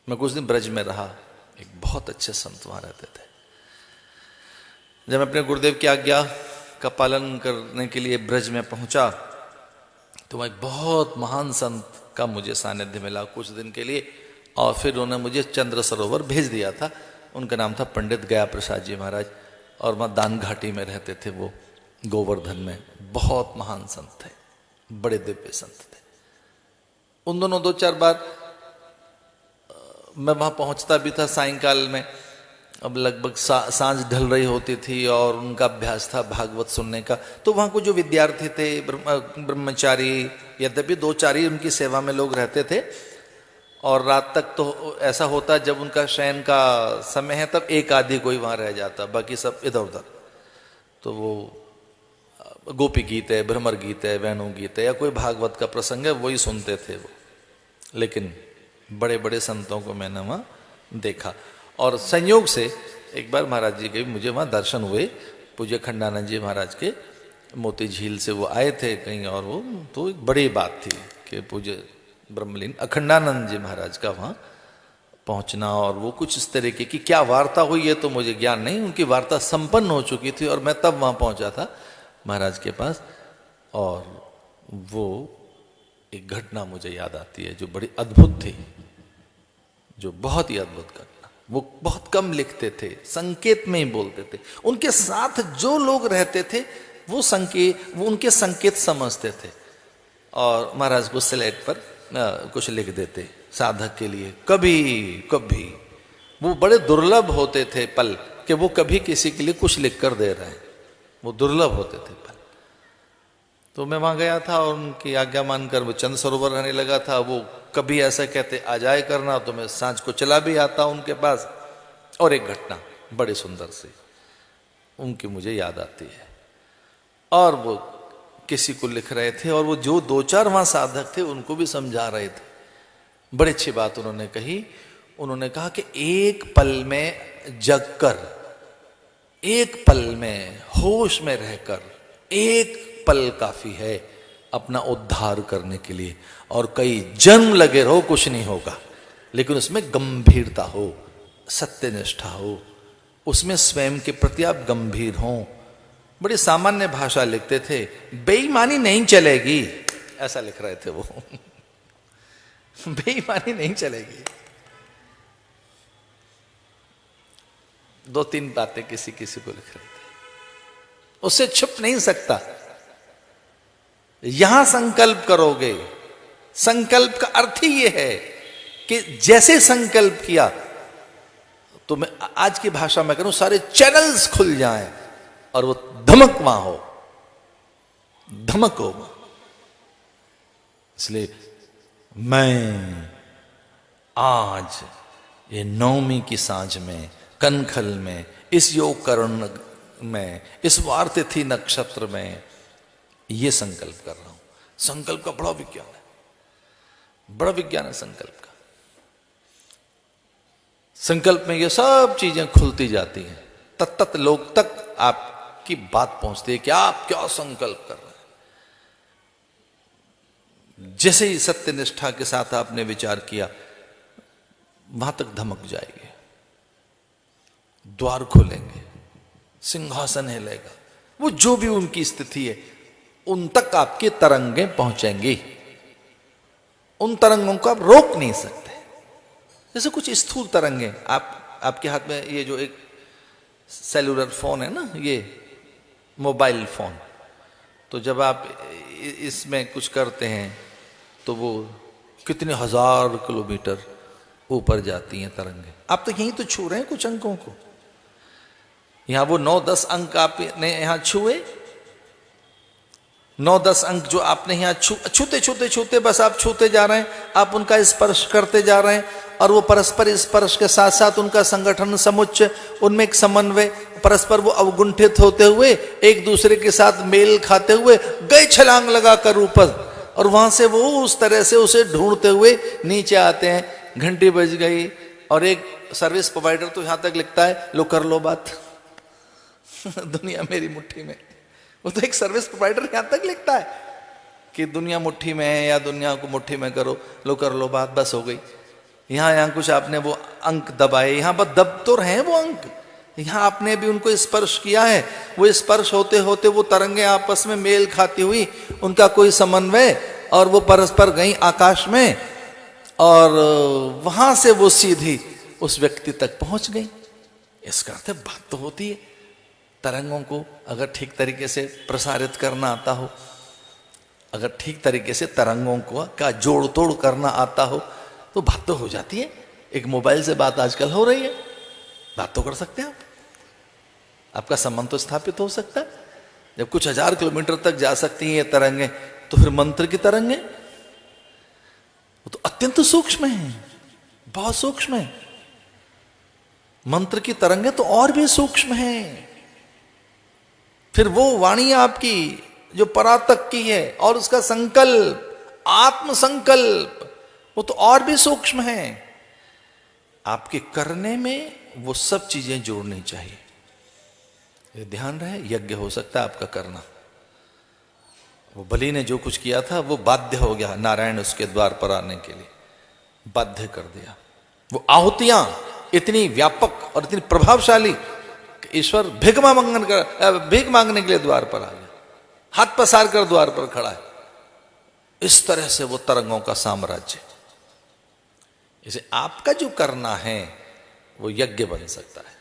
मैं कुछ दिन ब्रज में रहा, एक बहुत अच्छे संत वहां रहते थे। जब मैं अपने गुरुदेव की आज्ञा का पालन करने के लिए ब्रज में पहुंचा, तो वह एक बहुत महान संत का मुझे सानिध्य मिला कुछ दिन के लिए। और फिर उन्होंने मुझे चंद्र सरोवर भेज दिया था। उनका नाम था पंडित गया प्रसाद जी महाराज, और वहाँ दान घाटी में रहते थे वो, गोवर्धन में। बहुत महान संत थे, बड़े दिव्य संत थे। उन दोनों 2-4 बार मैं वहाँ पहुँचता भी था सायंकाल में। अब लगभग सांझ ढल रही होती थी और उनका अभ्यास था भागवत सुनने का। तो वहाँ को जो विद्यार्थी थे, ब्रह्मचारी, यद्यपि 2-4 ही उनकी सेवा में लोग रहते थे, और रात तक तो ऐसा होता जब उनका शयन का समय है तब एक आदि कोई वहाँ रह जाता, बाकी सब इधर उधर। तो वो गोपी गीत है, भ्रमर गीत है, वेणु गीत है, या कोई भागवत का प्रसंग है, वही सुनते थे वो। लेकिन बड़े बड़े संतों को मैंने वहाँ देखा। और संयोग से एक बार महाराज जी के मुझे वहाँ दर्शन हुए। पूज्य खंडानंद जी महाराज के मोती झील से वो आए थे कहीं, और वो तो एक बड़ी बात थी कि पूज्य ब्रह्मलीन अखंडानंद जी महाराज का वहाँ पहुँचना। और वो कुछ इस तरीके की क्या वार्ता हुई है तो मुझे ज्ञान नहीं, उनकी वार्ता संपन्न हो चुकी थी और मैं तब वहाँ पहुँचा था महाराज के पास। और वो एक घटना मुझे याद आती है जो बड़ी अद्भुत थी, जो बहुत ही अद्भुत घटना। वो बहुत कम लिखते थे, संकेत में ही बोलते थे। उनके साथ जो लोग रहते थे वो उनके संकेत समझते थे, और महाराज को स्लेट पर कुछ लिख देते साधक के लिए। कभी कभी वो बड़े दुर्लभ होते थे पल कि वो कभी किसी के लिए कुछ लिख कर दे रहे हैं, वो दुर्लभ होते थे पल। तो मैं वहां गया था और उनकी आज्ञा मानकर वो चंद्र सरोवर रहने लगा था। वो कभी ऐसा कहते आ जाए करना, तो मैं सांझ को चला भी आता उनके पास। और एक घटना बड़ी सुंदर सी उनकी मुझे याद आती है। और वो किसी को लिख रहे थे, और वो जो 2-4 वहां साधक थे उनको भी समझा रहे थे। बड़ी अच्छी बात उन्होंने कही। उन्होंने कहा कि एक पल में जग कर, एक पल में होश में रहकर, एक पल काफी है अपना उद्धार करने के लिए। और कई जन्म लगे रहो कुछ नहीं होगा, लेकिन उसमें गंभीरता हो, सत्यनिष्ठा हो, उसमें स्वयं के प्रति आप गंभीर हों। बड़ी सामान्य भाषा लिखते थे, बेईमानी नहीं चलेगी, ऐसा लिख रहे थे वो। बेईमानी नहीं चलेगी। 2-3 बातें किसी किसी को लिख रहे थे, उससे छुप नहीं सकता। यहां संकल्प करोगे, संकल्प का अर्थ ही यह है कि जैसे संकल्प किया तो मैं आज की भाषा में करूं, सारे चैनल्स खुल जाएं और वो धमक वहां हो, धमक हो। इसलिए मैं आज ये नवमी की सांझ में, कनखल में, इस योग करण में, इस वार तिथि नक्षत्र में ये संकल्प कर रहा हूं। संकल्प का बड़ा विज्ञान है, बड़ा विज्ञान है संकल्प का। संकल्प में ये सब चीजें खुलती जाती हैं, तत्त लोग तक आपकी बात पहुंचती है कि आप क्या संकल्प कर रहे हैं। जैसे ही सत्यनिष्ठा के साथ आपने विचार किया, वहां तक धमक जाएगी, द्वार खोलेंगे, सिंहासन हिलेगा, वो जो भी उनकी स्थिति है उन तक आपकी तरंगें पहुंचेंगी। उन तरंगों को आप रोक नहीं सकते। जैसे कुछ स्थूल तरंगें, आपके हाथ में ये जो एक सेलुलर फोन है ना, ये मोबाइल फोन, तो जब आप इसमें कुछ करते हैं तो वो कितने हजार किलोमीटर ऊपर जाती हैं तरंगें। आप तो यहीं तो छू रहे हैं कुछ अंकों को। यहां वो 9-10 अंक आपने यहां छुए, 9-10 अंक जो आपने यहां छूते छूते छूते बस आप छूते जा रहे हैं, आप उनका स्पर्श करते जा रहे हैं, और वो परस्पर स्पर्श के साथ साथ उनका संगठन, समुच्चय, उनमें एक समन्वय, परस्पर वो अवगुंठित होते हुए एक दूसरे के साथ मेल खाते हुए गए छलांग लगाकर ऊपर, और वहां से वो उस तरह से उसे ढूंढते हुए नीचे आते हैं। घंटी बज गई, और एक सर्विस प्रोवाइडर तो यहां तक लिखता है, लो कर लो बात दुनिया मेरी मुट्ठी में। वो तो एक सर्विस प्रोवाइडर यहां तक लिखता है कि दुनिया मुट्ठी में है, या दुनिया को मुट्ठी में करो, लो कर लो बात, बस हो गई। यहां कुछ आपने वो अंक दबाए, यहां पर दब तो रहे वो अंक, यहां आपने भी उनको स्पर्श किया है, वो स्पर्श होते होते वो तरंगे आपस में मेल खाती हुई, उनका कोई समन्वय, और वो परस्पर गई आकाश में, और वहां से वो सीधी उस व्यक्ति तक पहुंच गई। इसका अर्थ बात तो होती है। तरंगों को अगर ठीक तरीके से प्रसारित करना आता हो, अगर ठीक तरीके से तरंगों को का जोड़ तोड़ करना आता हो, तो बात तो हो जाती है। एक मोबाइल से बात आजकल हो रही है, बात तो कर सकते हैं आप, आपका संबंध तो स्थापित हो सकता है। जब कुछ हजार किलोमीटर तक जा सकती हैं ये तरंगे, तो फिर मंत्र की तरंगे वो तो अत्यंत सूक्ष्म है, बहुत सूक्ष्म है। मंत्र की तरंगे तो और भी सूक्ष्म है। फिर वो वाणी आपकी जो परातक की है, और उसका संकल्प, आत्म संकल्प, वो तो और भी सूक्ष्म है। आपके करने में वो सब चीजें जोड़नी चाहिए। ये ध्यान रहे, यज्ञ हो सकता है आपका करना। वो बलि ने जो कुछ किया था वो बाध्य हो गया, नारायण उसके द्वार पर आने के लिए बाध्य कर दिया। वो आहुतियां इतनी व्यापक और इतनी प्रभावशाली, ईश्वर भीख मांगने के लिए द्वार पर आ गया, हाथ पसार कर द्वार पर खड़ा है। इस तरह से वो तरंगों का साम्राज्य। इसे आपका जो करना है वो यज्ञ बन सकता है,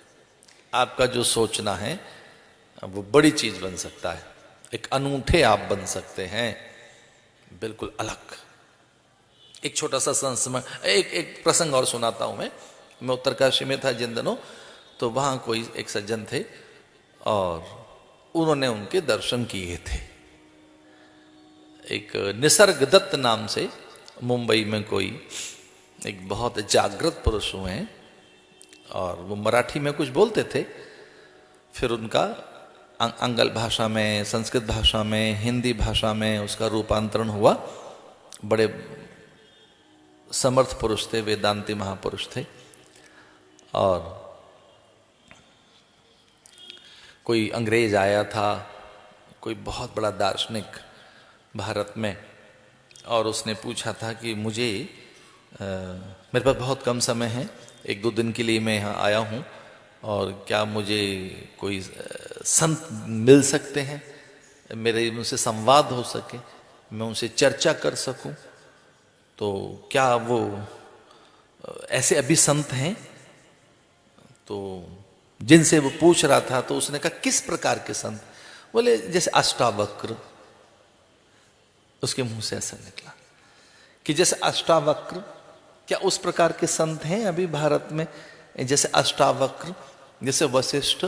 आपका जो सोचना है वो बड़ी चीज बन सकता है, एक अनूठे आप बन सकते हैं, बिल्कुल अलग। एक छोटा सा संस्मरण, एक प्रसंग और सुनाता हूं मैं उत्तरकाशी में था जिन दिनों, तो वहां कोई एक सज्जन थे और उन्होंने उनके दर्शन किए थे। एक निसर्ग दत्त नाम से मुंबई में कोई एक बहुत जागृत पुरुष हुए हैं, और वो मराठी में कुछ बोलते थे, फिर उनका अंगल भाषा में, संस्कृत भाषा में, हिंदी भाषा में उसका रूपांतरण हुआ। बड़े समर्थ पुरुष थे, वेदांती महापुरुष थे। और कोई अंग्रेज आया था, कोई बहुत बड़ा दार्शनिक भारत में, और उसने पूछा था कि मुझे मेरे पास बहुत कम समय है, 1-2 दिन के लिए मैं यहाँ आया हूँ, और क्या मुझे कोई संत मिल सकते हैं, मेरे उनसे संवाद हो सके, मैं उनसे चर्चा कर सकूं, तो क्या वो ऐसे अभी संत हैं? तो जिनसे वो पूछ रहा था, तो उसने कहा किस प्रकार के संत? बोले जैसे अष्टावक्र। उसके मुंह से ऐसा निकला कि जैसे अष्टावक्र, क्या उस प्रकार के संत हैं अभी भारत में? जैसे अष्टावक्र, जैसे वशिष्ठ,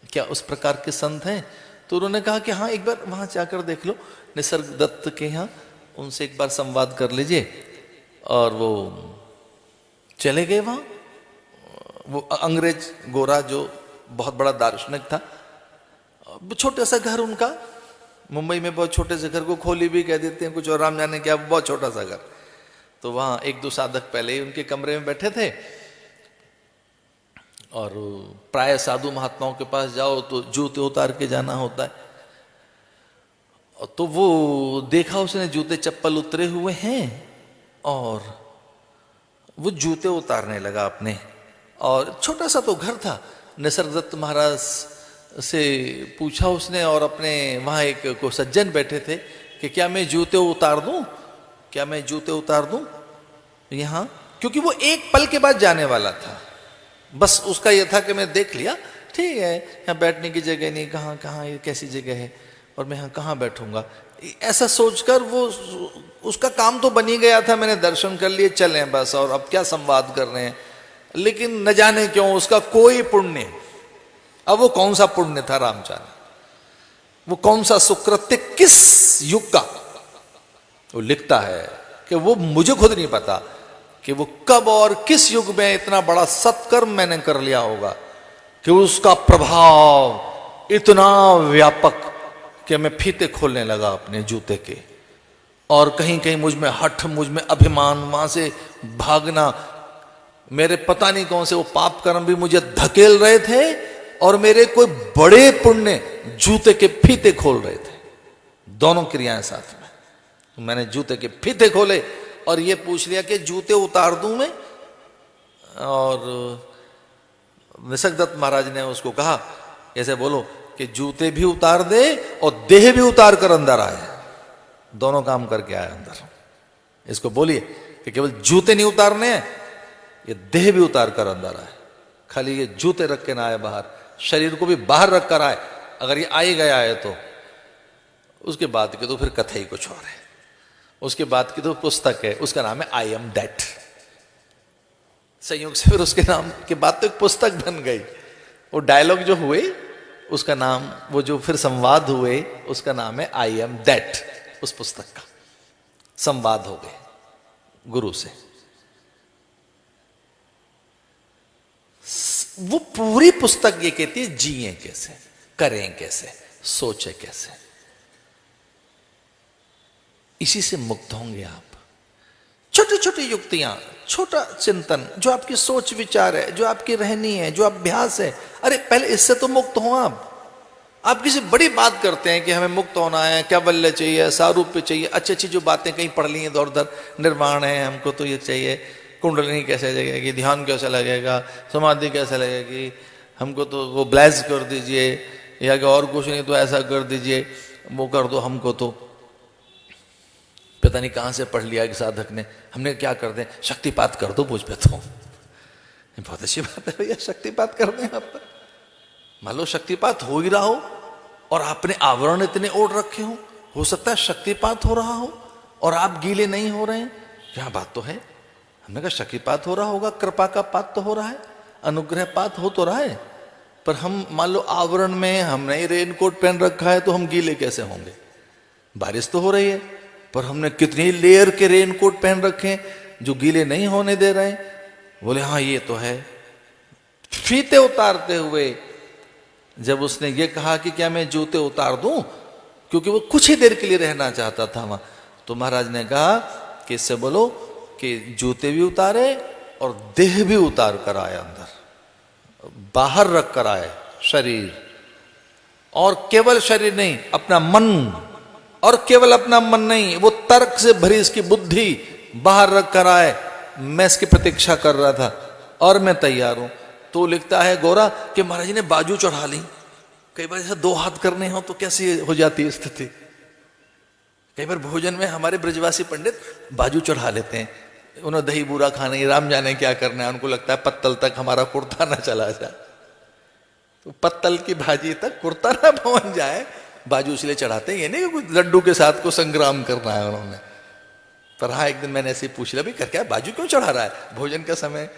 क्या उस प्रकार के संत हैं? तो उन्होंने कहा कि हाँ, एक बार वहां जाकर देख लो, निसर्ग दत्त के यहाँ, उनसे एक बार संवाद कर लीजिए। और वो चले गए वहां, वो अंग्रेज गोरा जो बहुत बड़ा दार्शनिक था, छोटा सा घर उनका, मुंबई में बहुत छोटे से घर को खोली भी कह देते हैं कुछ, और राम जाने क्या, बहुत छोटा सा घर। तो वहां एक दो साधक पहले ही उनके कमरे में बैठे थे, और प्राय साधु महात्माओं के पास जाओ तो जूते उतार के जाना होता है। तो वो देखा उसने जूते चप्पल उतरे हुए हैं, और वो जूते उतारने लगा अपने। और छोटा सा तो घर था। निसर्गदत्त महाराज से पूछा उसने, और अपने वहां एक को सज्जन बैठे थे कि क्या मैं जूते उतार दूं, क्या मैं जूते उतार दूं यहां, क्योंकि वो एक पल के बाद जाने वाला था। बस उसका यह था कि मैं देख लिया, ठीक है यहाँ बैठने की जगह नहीं, कहाँ कहाँ ये कैसी जगह है, और मैं यहाँ कहाँ बैठूंगा, ऐसा सोचकर वो, उसका काम तो बन ही गया था, मैंने दर्शन कर लिए, चले बस, और अब क्या संवाद कर रहे हैं। लेकिन न जाने क्यों उसका कोई पुण्य, अब वो कौन सा पुण्य था राम जाने, वो कौन सा सुकृत्य किस युग का, वो लिखता है कि वो मुझे खुद नहीं पता कि वो कब और किस युग में इतना बड़ा सत्कर्म मैंने कर लिया होगा कि उसका प्रभाव इतना व्यापक कि मैं फीते खोलने लगा अपने जूते के, और कहीं कहीं मुझ में हठ, मुझ में अभिमान, वहां से भागना, मेरे पता नहीं कौन से वो पाप कर्म भी मुझे धकेल रहे थे, और मेरे कोई बड़े पुण्य जूते के फीते खोल रहे थे, दोनों क्रियाएं साथ में। तो मैंने जूते के फीते खोले और ये पूछ लिया कि जूते उतार दूं मैं, और निसर्गदत्त महाराज ने उसको कहा ऐसे बोलो कि जूते भी उतार दे और देह भी उतार कर अंदर आए, दोनों काम करके आए अंदर। इसको बोलिए कि केवल जूते नहीं उतारने हैं, ये देह भी उतार कर अंदर आए, खाली ये जूते रख के ना आए बाहर, शरीर को भी बाहर रख कर आए। अगर ये आ ही गया है तो उसके बाद की तो फिर कथा ही कुछ और है, उसके बाद की तो पुस्तक है, उसका नाम है आई एम दैट। संयोग से फिर उसके नाम के बाद तो एक पुस्तक बन गई, वो डायलॉग जो हुए उसका नाम, वो जो फिर संवाद हुए उसका नाम है आई एम दैट। उस पुस्तक का संवाद हो गए गुरु से। वो पूरी पुस्तक ये कहती है जिए कैसे, करें कैसे, सोचे कैसे, इसी से मुक्त होंगे आप। छोटी छोटी युक्तियां, छोटा चिंतन, जो आपकी सोच विचार है, जो आपकी रहनी है, जो अभ्यास है, अरे पहले इससे तो मुक्त हो आप। आप किसी बड़ी बात करते हैं कि हमें मुक्त होना है, कैवल्य चाहिए, सारूप्य चाहिए, अच्छी अच्छी जो बातें कहीं पढ़ ली हैं दौड़ दर, निर्वाण है हमको तो ये चाहिए, कुंडलिनी कैसे लगेगी, ध्यान कैसे लगेगा, समाधि कैसे लगेगी, हमको तो वो ब्लेस कर दीजिए, या कि और कुछ नहीं तो ऐसा कर दीजिए, वो कर दो हमको तो। पता नहीं कहाँ से पढ़ लिया कि साधक ने, हमने क्या कर दें, शक्तिपात कर दो मुझ पे तो। बहुत अच्छी बात है भैया, शक्तिपात कर दें आप पर। मान लो शक्तिपात हो ही रहा हो और आपने आवरण इतने ओढ़ रखे हो सकता है शक्तिपात हो रहा हो और आप गीले नहीं हो रहे हैं, क्या बात तो है। हमने कहा शक्तिपात हो रहा होगा, कृपा का पात तो हो रहा है, अनुग्रह पात हो तो रहा है, पर हम मान लो आवरण में, हमने रेनकोट पहन रखा है तो हम गीले कैसे होंगे। बारिश तो हो रही है पर हमने कितनी लेयर के रेनकोट पहन रखे हैं जो गीले नहीं होने दे रहे हैं। बोले हाँ ये तो है। फीते उतारते हुए जब उसने ये कहा कि क्या मैं जूते उतार दूं, क्योंकि वो कुछ ही देर के लिए रहना चाहता था वहां, तो महाराज ने कहा कि इससे बोलो कि जूते भी उतारे और देह भी उतार कर आए, अंदर बाहर रख कर आए शरीर, और केवल शरीर नहीं अपना मन, और केवल अपना मन नहीं, वो तर्क से भरी इसकी बुद्धि बाहर रख कर आए। मैं इसकी प्रतीक्षा कर रहा था और मैं तैयार हूं। तो लिखता है गोरा कि महाराज जी ने बाजू चढ़ा ली। कई बार ऐसा दो हाथ करने हो तो कैसी हो जाती है स्थिति। कई बार भोजन में हमारे ब्रजवासी पंडित बाजू चढ़ा लेते हैं, उन्हें दही बूरा खाना ही, राम जाने क्या करना है, उनको लगता है पत्तल तक हमारा कुर्ता ना चला जाए, तो पत्तल की भाजी तक कुर्ता ना पहुंच जाए, बाजू इसलिए चढ़ाते हैं। ये नहीं कि कुछ लड्डू के साथ को संग्राम करना है उन्होंने। पर हाँ, एक दिन मैंने ऐसे पूछ लिया, भाई कर क्या बाजू क्यों चढ़ा रहा है भोजन का समय,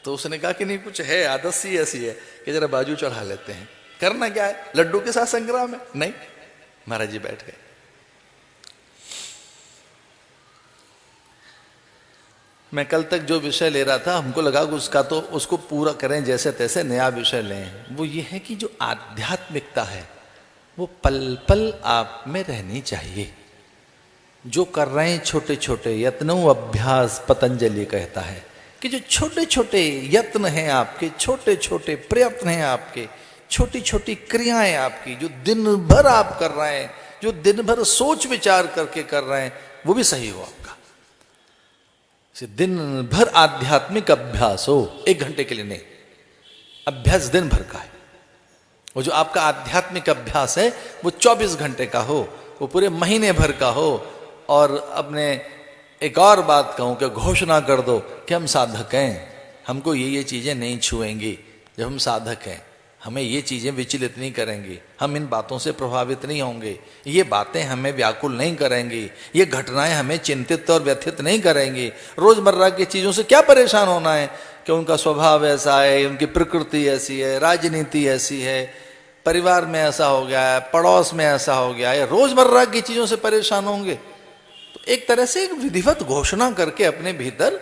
तो उसने कहा कि नहीं कुछ है, आदत सी ऐसी है कि जरा बाजू चढ़ा लेते हैं। करना क्या है, लड्डू के साथ संग्राम है? नहीं। महाराज जी बैठ गए। मैं कल तक जो विषय ले रहा था, हमको लगा कि उसका तो उसको पूरा करें जैसे तैसे, नया विषय लें। वो ये है कि जो आध्यात्मिकता है वो पल पल आप में रहनी चाहिए। जो कर रहे हैं छोटे छोटे यत्नों अभ्यास, पतंजलि कहता है कि जो छोटे छोटे यत्न हैं आपके, छोटे छोटे प्रयत्न हैं आपके, छोटी छोटी क्रियाएं आपकी, जो दिन भर आप कर रहे हैं, जो दिन भर सोच विचार करके कर रहे हैं, वो भी सही हो आपका। दिन भर आध्यात्मिक अभ्यास हो, 1 घंटे के लिए नहीं, अभ्यास दिन भर का है। वो जो आपका आध्यात्मिक अभ्यास है वो 24 घंटे का हो, वो पूरे महीने भर का हो। और अपने एक और बात कहूं कि घोषणा कर दो कि हम साधक हैं, हमको ये चीजें नहीं छुएंगी। जब हम साधक हैं, हमें ये चीजें विचलित नहीं करेंगी, हम इन बातों से प्रभावित नहीं होंगे, ये बातें हमें व्याकुल नहीं करेंगी, ये घटनाएं हमें चिंतित और व्यथित नहीं करेंगी। रोजमर्रा की चीजों से क्या परेशान होना है कि उनका स्वभाव ऐसा है, उनकी प्रकृति ऐसी है, राजनीति ऐसी है, परिवार में ऐसा हो गया है, पड़ोस में ऐसा हो गया है। रोजमर्रा की चीजों से परेशान होंगे तो एक तरह से एक विधिवत घोषणा करके अपने भीतर,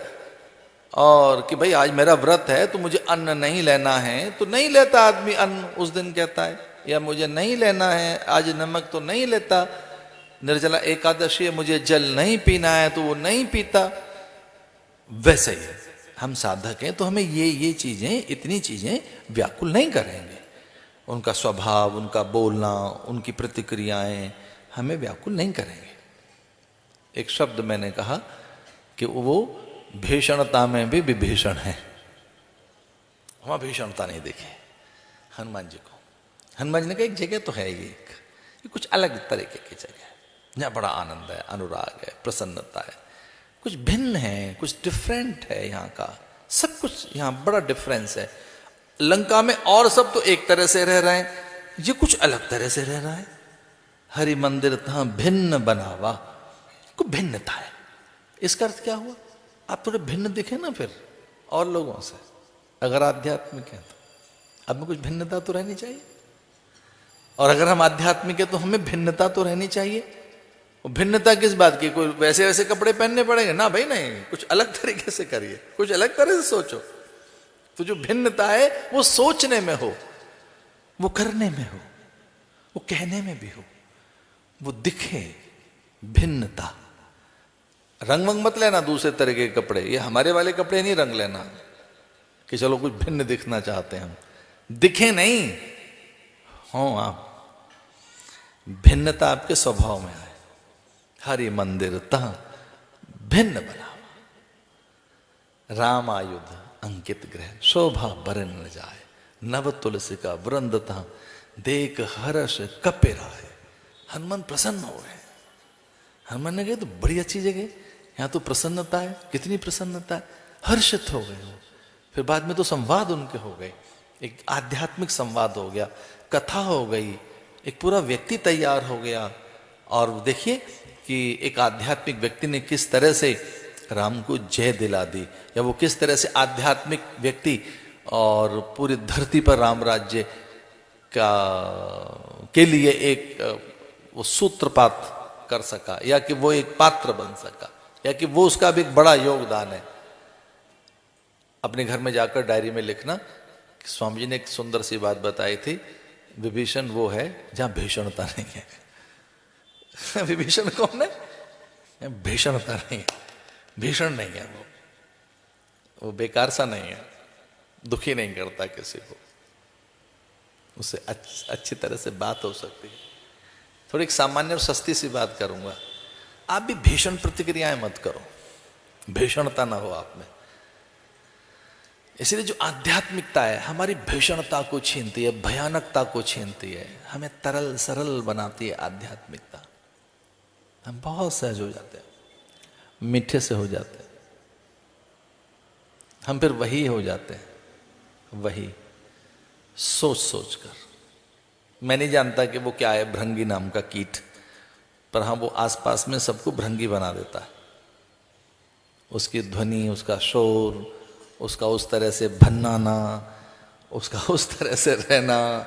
और कि भाई आज मेरा व्रत है तो मुझे अन्न नहीं लेना है, तो नहीं लेता आदमी अन्न उस दिन कहता है, या मुझे नहीं लेना है आज नमक तो नहीं लेता, निर्जला एकादशी है मुझे जल नहीं पीना है तो वो नहीं पीता। वैसे ही हम साधक हैं तो हमें ये चीजें, इतनी चीजें व्याकुल नहीं करेंगे। उनका स्वभाव, उनका बोलना, उनकी प्रतिक्रियाएं हमें व्याकुल नहीं करेंगे। एक शब्द मैंने कहा कि वो भीषणता में भी विभीषण है। वहां भीषणता नहीं देखी हनुमान जी को। हनुमान जी ने कहा एक जगह तो है ये कुछ अलग तरीके की जगह है, जहां बड़ा आनंद है, अनुराग है, प्रसन्नता है, कुछ भिन्न है, कुछ डिफरेंट है यहाँ का, सब कुछ यहाँ बड़ा डिफरेंस है। लंका में और सब तो एक तरह से रह रहे हैं, ये कुछ अलग तरह से रह रहा है। हरि मंदिर था भिन्न बनावा, को भिन्नता है। इसका अर्थ क्या हुआ? आप थोड़े भिन्न दिखे ना फिर और लोगों से, अगर आध्यात्मिक है तो अब में कुछ भिन्नता तो रहनी चाहिए। और अगर हम आध्यात्मिक है तो हमें भिन्नता तो रहनी चाहिए। और भिन्नता किस बात की? कोई वैसे वैसे कपड़े पहनने पड़ेंगे ना भाई, नहीं, कुछ अलग तरीके से करिए, कुछ अलग तरह से सोचो। तो जो भिन्नता है वो सोचने में हो, वो करने में हो, वो कहने में भी हो, वो दिखे भिन्नता। रंग वंग मत लेना दूसरे तरह के कपड़े, ये हमारे वाले कपड़े नहीं रंग लेना कि चलो कुछ भिन्न दिखना चाहते हैं हम, दिखे नहीं हो आप, भिन्नता आपके स्वभाव में आए। हरि मंदिर तह भिन्न बनावा, राम आयुध अंकित ग्रह, शोभा बरन न जाए, नव तुलसी का वृंद तह देख हर्ष कपिराए। हनुमान प्रसन्न हो गए। हनुमान ने कहा तो बड़ी अच्छी जगह, यहाँ तो प्रसन्नता है, कितनी प्रसन्नता है, हर्षित हो गए वो। फिर बाद में तो संवाद उनके हो गए, एक आध्यात्मिक संवाद हो गया, कथा हो गई, एक पूरा व्यक्ति तैयार हो गया। और देखिए कि एक आध्यात्मिक व्यक्ति ने किस तरह से राम को जय दिला दी, या वो किस तरह से आध्यात्मिक व्यक्ति और पूरी धरती पर राम राज्य का के लिए एक वो सूत्रपात कर सका, या कि वो एक पात्र बन सका, या कि वो उसका भी एक बड़ा योगदान है। अपने घर में जाकर डायरी में लिखना कि स्वामी जी ने एक सुंदर सी बात बताई थी, विभीषण वो है जहां भीषणता नहीं है। विभीषण कौन है? भीषणता नहीं है, भीषण नहीं है वो बेकार सा नहीं है, दुखी नहीं करता किसी को, उससे अच्छी तरह से बात हो सकती है। थोड़ी एक सामान्य और सस्ती सी बात करूंगा, आप भी भीषण प्रतिक्रियाएं मत करो, भीषणता ना हो आप में। इसलिए जो आध्यात्मिकता है हमारी भीषणता को छीनती है, भयानकता को छीनती है, हमें तरल सरल बनाती है आध्यात्मिकता। हम बहुत सहज हो जाते हैं, मीठे से हो जाते हैं, हम फिर वही हो जाते हैं, वही सोच सोच कर। मैं नहीं जानता कि वो क्या है, भृंगी नाम का कीट, पर हाँ वो आसपास में सबको भृंगी बना देता है। उसकी ध्वनि, उसका शोर, उसका उस तरह से भन्नाना, उसका उस तरह से रहना,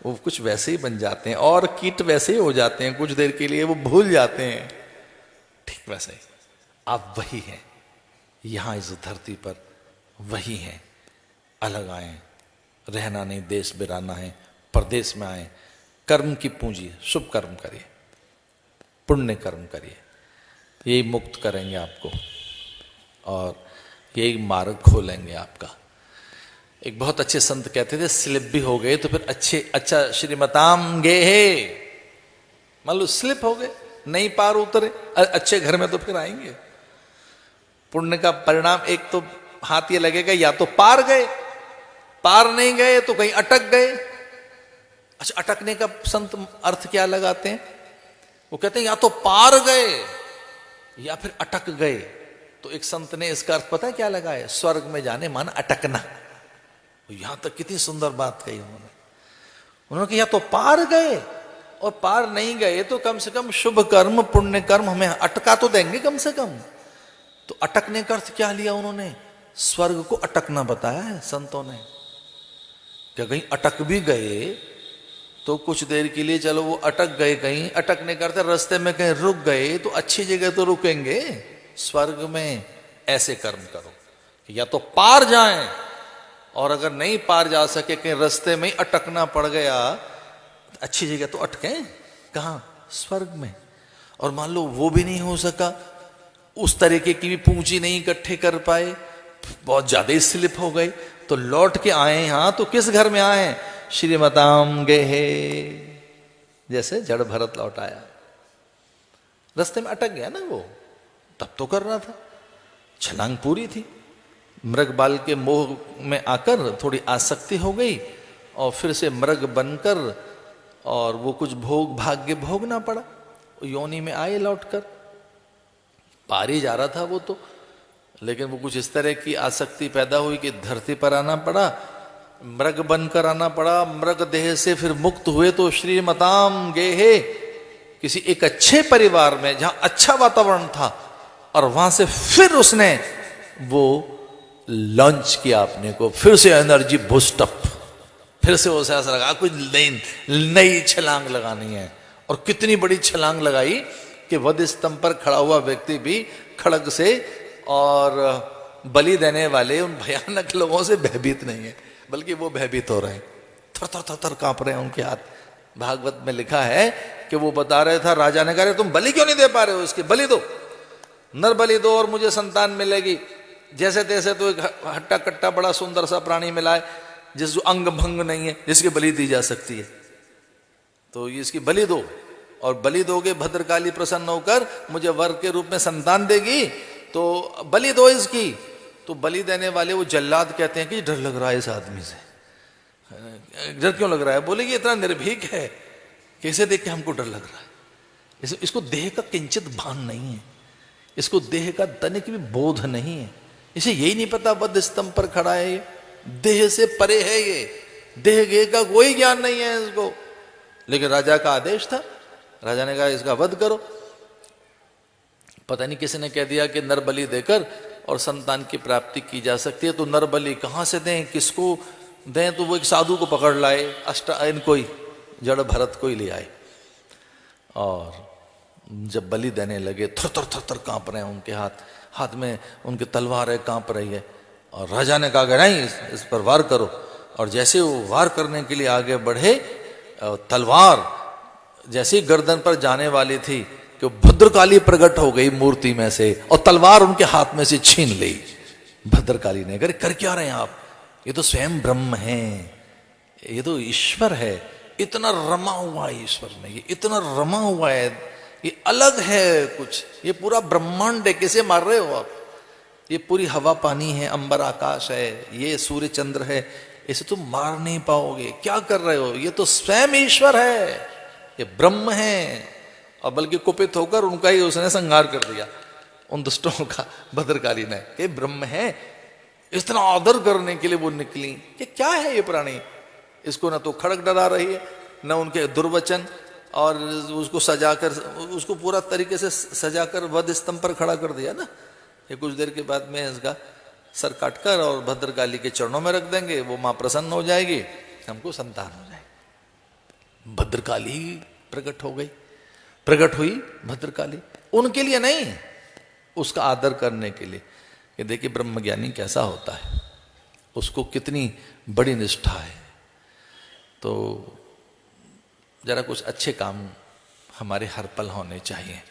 वो कुछ वैसे ही बन जाते हैं। और कीट वैसे ही हो जाते हैं, कुछ देर के लिए वो भूल जाते हैं। ठीक वैसे ही आप वही हैं, यहां इस धरती पर वही है। अलग आए, रहना नहीं, देश बिराना है, परदेश में आए, कर्म की पूंजी, शुभ कर्म करिए, पुण्य कर्म करिए, यही मुक्त करेंगे आपको और यही मार्ग खोलेंगे आपका। एक बहुत अच्छे संत कहते थे, स्लिप भी हो गए तो फिर अच्छा श्रीमताम गे है, मान लो स्लिप हो गए, नहीं पार उतरे, अच्छे घर में तो फिर आएंगे। पुण्य का परिणाम एक तो हाथ ये लगेगा, या तो पार गए, पार नहीं गए तो कहीं अटक गए। अच्छा, अटकने का संत अर्थ क्या लगाते हैं? वो कहते हैं या तो पार गए या फिर अटक गए। तो एक संत ने इसका अर्थ पता है क्या लगाया? स्वर्ग में जाने माना अटकना। यहां तक कितनी सुंदर बात कही उन्होंने कहा या तो पार गए और पार नहीं गए तो कम से कम शुभ कर्म पुण्य कर्म हमें अटका तो देंगे कम से कम। तो अटकने का अर्थ क्या लिया उन्होंने? स्वर्ग को अटकना बताया है संतों ने। क्या कहीं अटक भी गए तो कुछ देर के लिए चलो वो अटक गए, कहीं अटकने करते रास्ते में कहीं रुक गए तो अच्छी जगह तो रुकेंगे स्वर्ग में। ऐसे कर्म करो कि या तो पार जाएं, और अगर नहीं पार जा सके कहीं रास्ते में अटकना पड़ गया, अच्छी जगह तो अटके, कहां? स्वर्ग में। और मान लो वो भी नहीं हो सका, उस तरीके की भी पूंजी नहीं इकट्ठे कर पाए, बहुत ज्यादा ही स्लिप हो गई, तो लौट के आए यहां, तो किस घर में आए? श्रीमताम गेहे, जैसे जड़ भरत लौट आया। रास्ते में अटक गया ना वो, तब तो करना था, छलांग पूरी थी। मृग बाल के मोह में आकर थोड़ी आसक्ति हो गई और फिर से मृग बनकर और वो कुछ भोग भाग्य भोगना पड़ा, योनि में आए लौटकर। पार ही जा रहा था वो तो, लेकिन वो कुछ इस तरह की आसक्ति पैदा हुई कि धरती पर आना पड़ा, मृग बनकर आना पड़ा। मृग देह से फिर मुक्त हुए तो श्रीमताम गेहे, किसी एक अच्छे परिवार में जहां अच्छा वातावरण था, और वहां से फिर उसने वो लॉन्च किया अपने को, फिर से एनर्जी बूस्ट अप, फिर से उसे ऐसा लगा कुछ नई छलांग लगानी है। और कितनी बड़ी छलांग लगाई कि वध स्तंभ पर खड़ा हुआ व्यक्ति भी खड़ग से और बलि देने वाले उन भयानक लोगों से भयभीत नहीं है, बल्कि वो भयभीत हो रहे हैं, थर थर थर थर कांप रहे हैं उनके हाथ। भागवत में लिखा है कि वो बता रहे था, राजा ने कहा तुम बलि क्यों नहीं दे पा रहे हो, इसके बलि दो, नर बलि दो और मुझे संतान मिलेगी। जैसे तैसे तो एक हट्टा कट्टा बड़ा सुंदर सा प्राणी मिला है जिस अंग भंग नहीं है, जिसकी बलि दी जा सकती है, तो ये इसकी बलि दो, और बलि दोगे भद्रकाली प्रसन्न होकर मुझे वर के रूप में संतान देगी, तो बलि दो इसकी। तो बलि देने वाले वो जल्लाद कहते हैं कि डर लग रहा है इस आदमी से। डर क्यों लग रहा है? बोले कि इतना निर्भीक है कि इसे देख के हमको डर लग रहा है, इसको देह का किंचित भान नहीं है, इसको देह का तनिक भी बोध नहीं है, इसे यही नहीं पता वध स्तंभ पर खड़ा है, ये देह से परे है, ये देह गेह का कोई ज्ञान नहीं है इसको। लेकिन राजा का आदेश था, राजा ने कहा इसका वध करो। पता नहीं किसी ने कह दिया कि नर बलि देकर और संतान की प्राप्ति की जा सकती है, तो नर बलि कहां से दें, किसको दें? तो वो एक साधु को पकड़ लाए, इनको ही जड़ भरत को ही ले आए, और जब बलि देने लगे थर थर थर थर कांप रहे हैं उनके हाथ, हाथ में उनके तलवार है कांप रही है, और राजा ने कहा कि नहीं इस पर वार करो। और जैसे वो वार करने के लिए आगे बढ़े, तलवार जैसी गर्दन पर जाने वाली थी कि भद्रकाली प्रकट हो गई मूर्ति में से और तलवार उनके हाथ में से छीन ली। भद्रकाली ने कहा कर क्या रहे हैं आप, ये तो स्वयं ब्रह्म है, ये तो ईश्वर है, इतना रमा हुआ है ईश्वर में, ये इतना रमा हुआ है, ये अलग है कुछ, ये पूरा ब्रह्मांड है, किसे मार रहे हो आप? ये पूरी हवा पानी है, अंबर आकाश है, ये सूर्य चंद्र है, इसे तुम मार नहीं पाओगे, क्या कर रहे हो? ये तो स्वयं ईश्वर है, ये ब्रह्म है। और बल्कि कुपित होकर उनका ही उसने संहार कर दिया, उन दुष्टों का, भद्रकाली ने, ये ब्रह्म है। इतना आदर करने के लिए वो निकली कि क्या है ये प्राणी, इसको ना तो खड़ग डरा रही है, न उनके दुर्वचन, और उसको सजाकर, उसको पूरा तरीके से सजाकर वध स्तंभ पर खड़ा कर दिया ना। ये कुछ देर के बाद में इसका सर काटकर और भद्रकाली के चरणों में रख देंगे, वो मां प्रसन्न हो जाएगी, हमको संतान हो जाएगी। भद्रकाली प्रकट हो गई, प्रकट हुई भद्रकाली, उनके लिए नहीं, उसका आदर करने के लिए कि देखिए ब्रह्मज्ञानी कैसा होता है, उसको कितनी बड़ी निष्ठा है। तो जरा कुछ अच्छे काम हमारे हर पल होने चाहिए।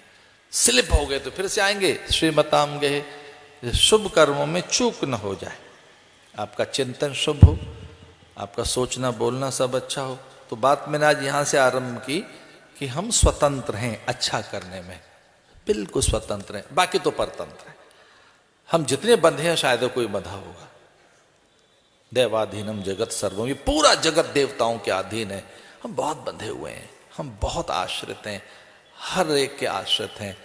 स्लिप हो गए तो फिर से आएंगे, श्रीमताम गए, शुभ कर्मों में चूक न हो जाए। आपका चिंतन शुभ हो, आपका सोचना बोलना सब अच्छा हो। तो बात मैंने आज यहां से आरंभ की कि हम स्वतंत्र हैं अच्छा करने में, बिल्कुल स्वतंत्र हैं, बाकी तो परतंत्र हैं। हम जितने बंधे हैं शायद कोई बंधा होगा। देवाधीनम जगत सर्वम, ये पूरा जगत देवताओं के अधीन है। हम बहुत बंधे हुए हैं, हम बहुत आश्रित हैं, हर एक के आश्रित हैं।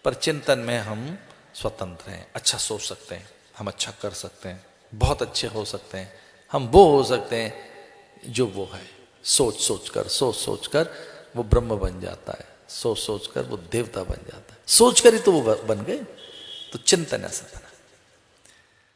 पर चिंतन में हम स्वतंत्र हैं, अच्छा सोच सकते हैं, हम अच्छा कर सकते हैं, बहुत अच्छे हो सकते हैं, हम वो हो सकते हैं जो वो है। सोच सोच कर वो ब्रह्म बन जाता है, सोच कर वो देवता बन जाता है, सोच कर ही तो वो बन गए। तो चिंतन ऐसा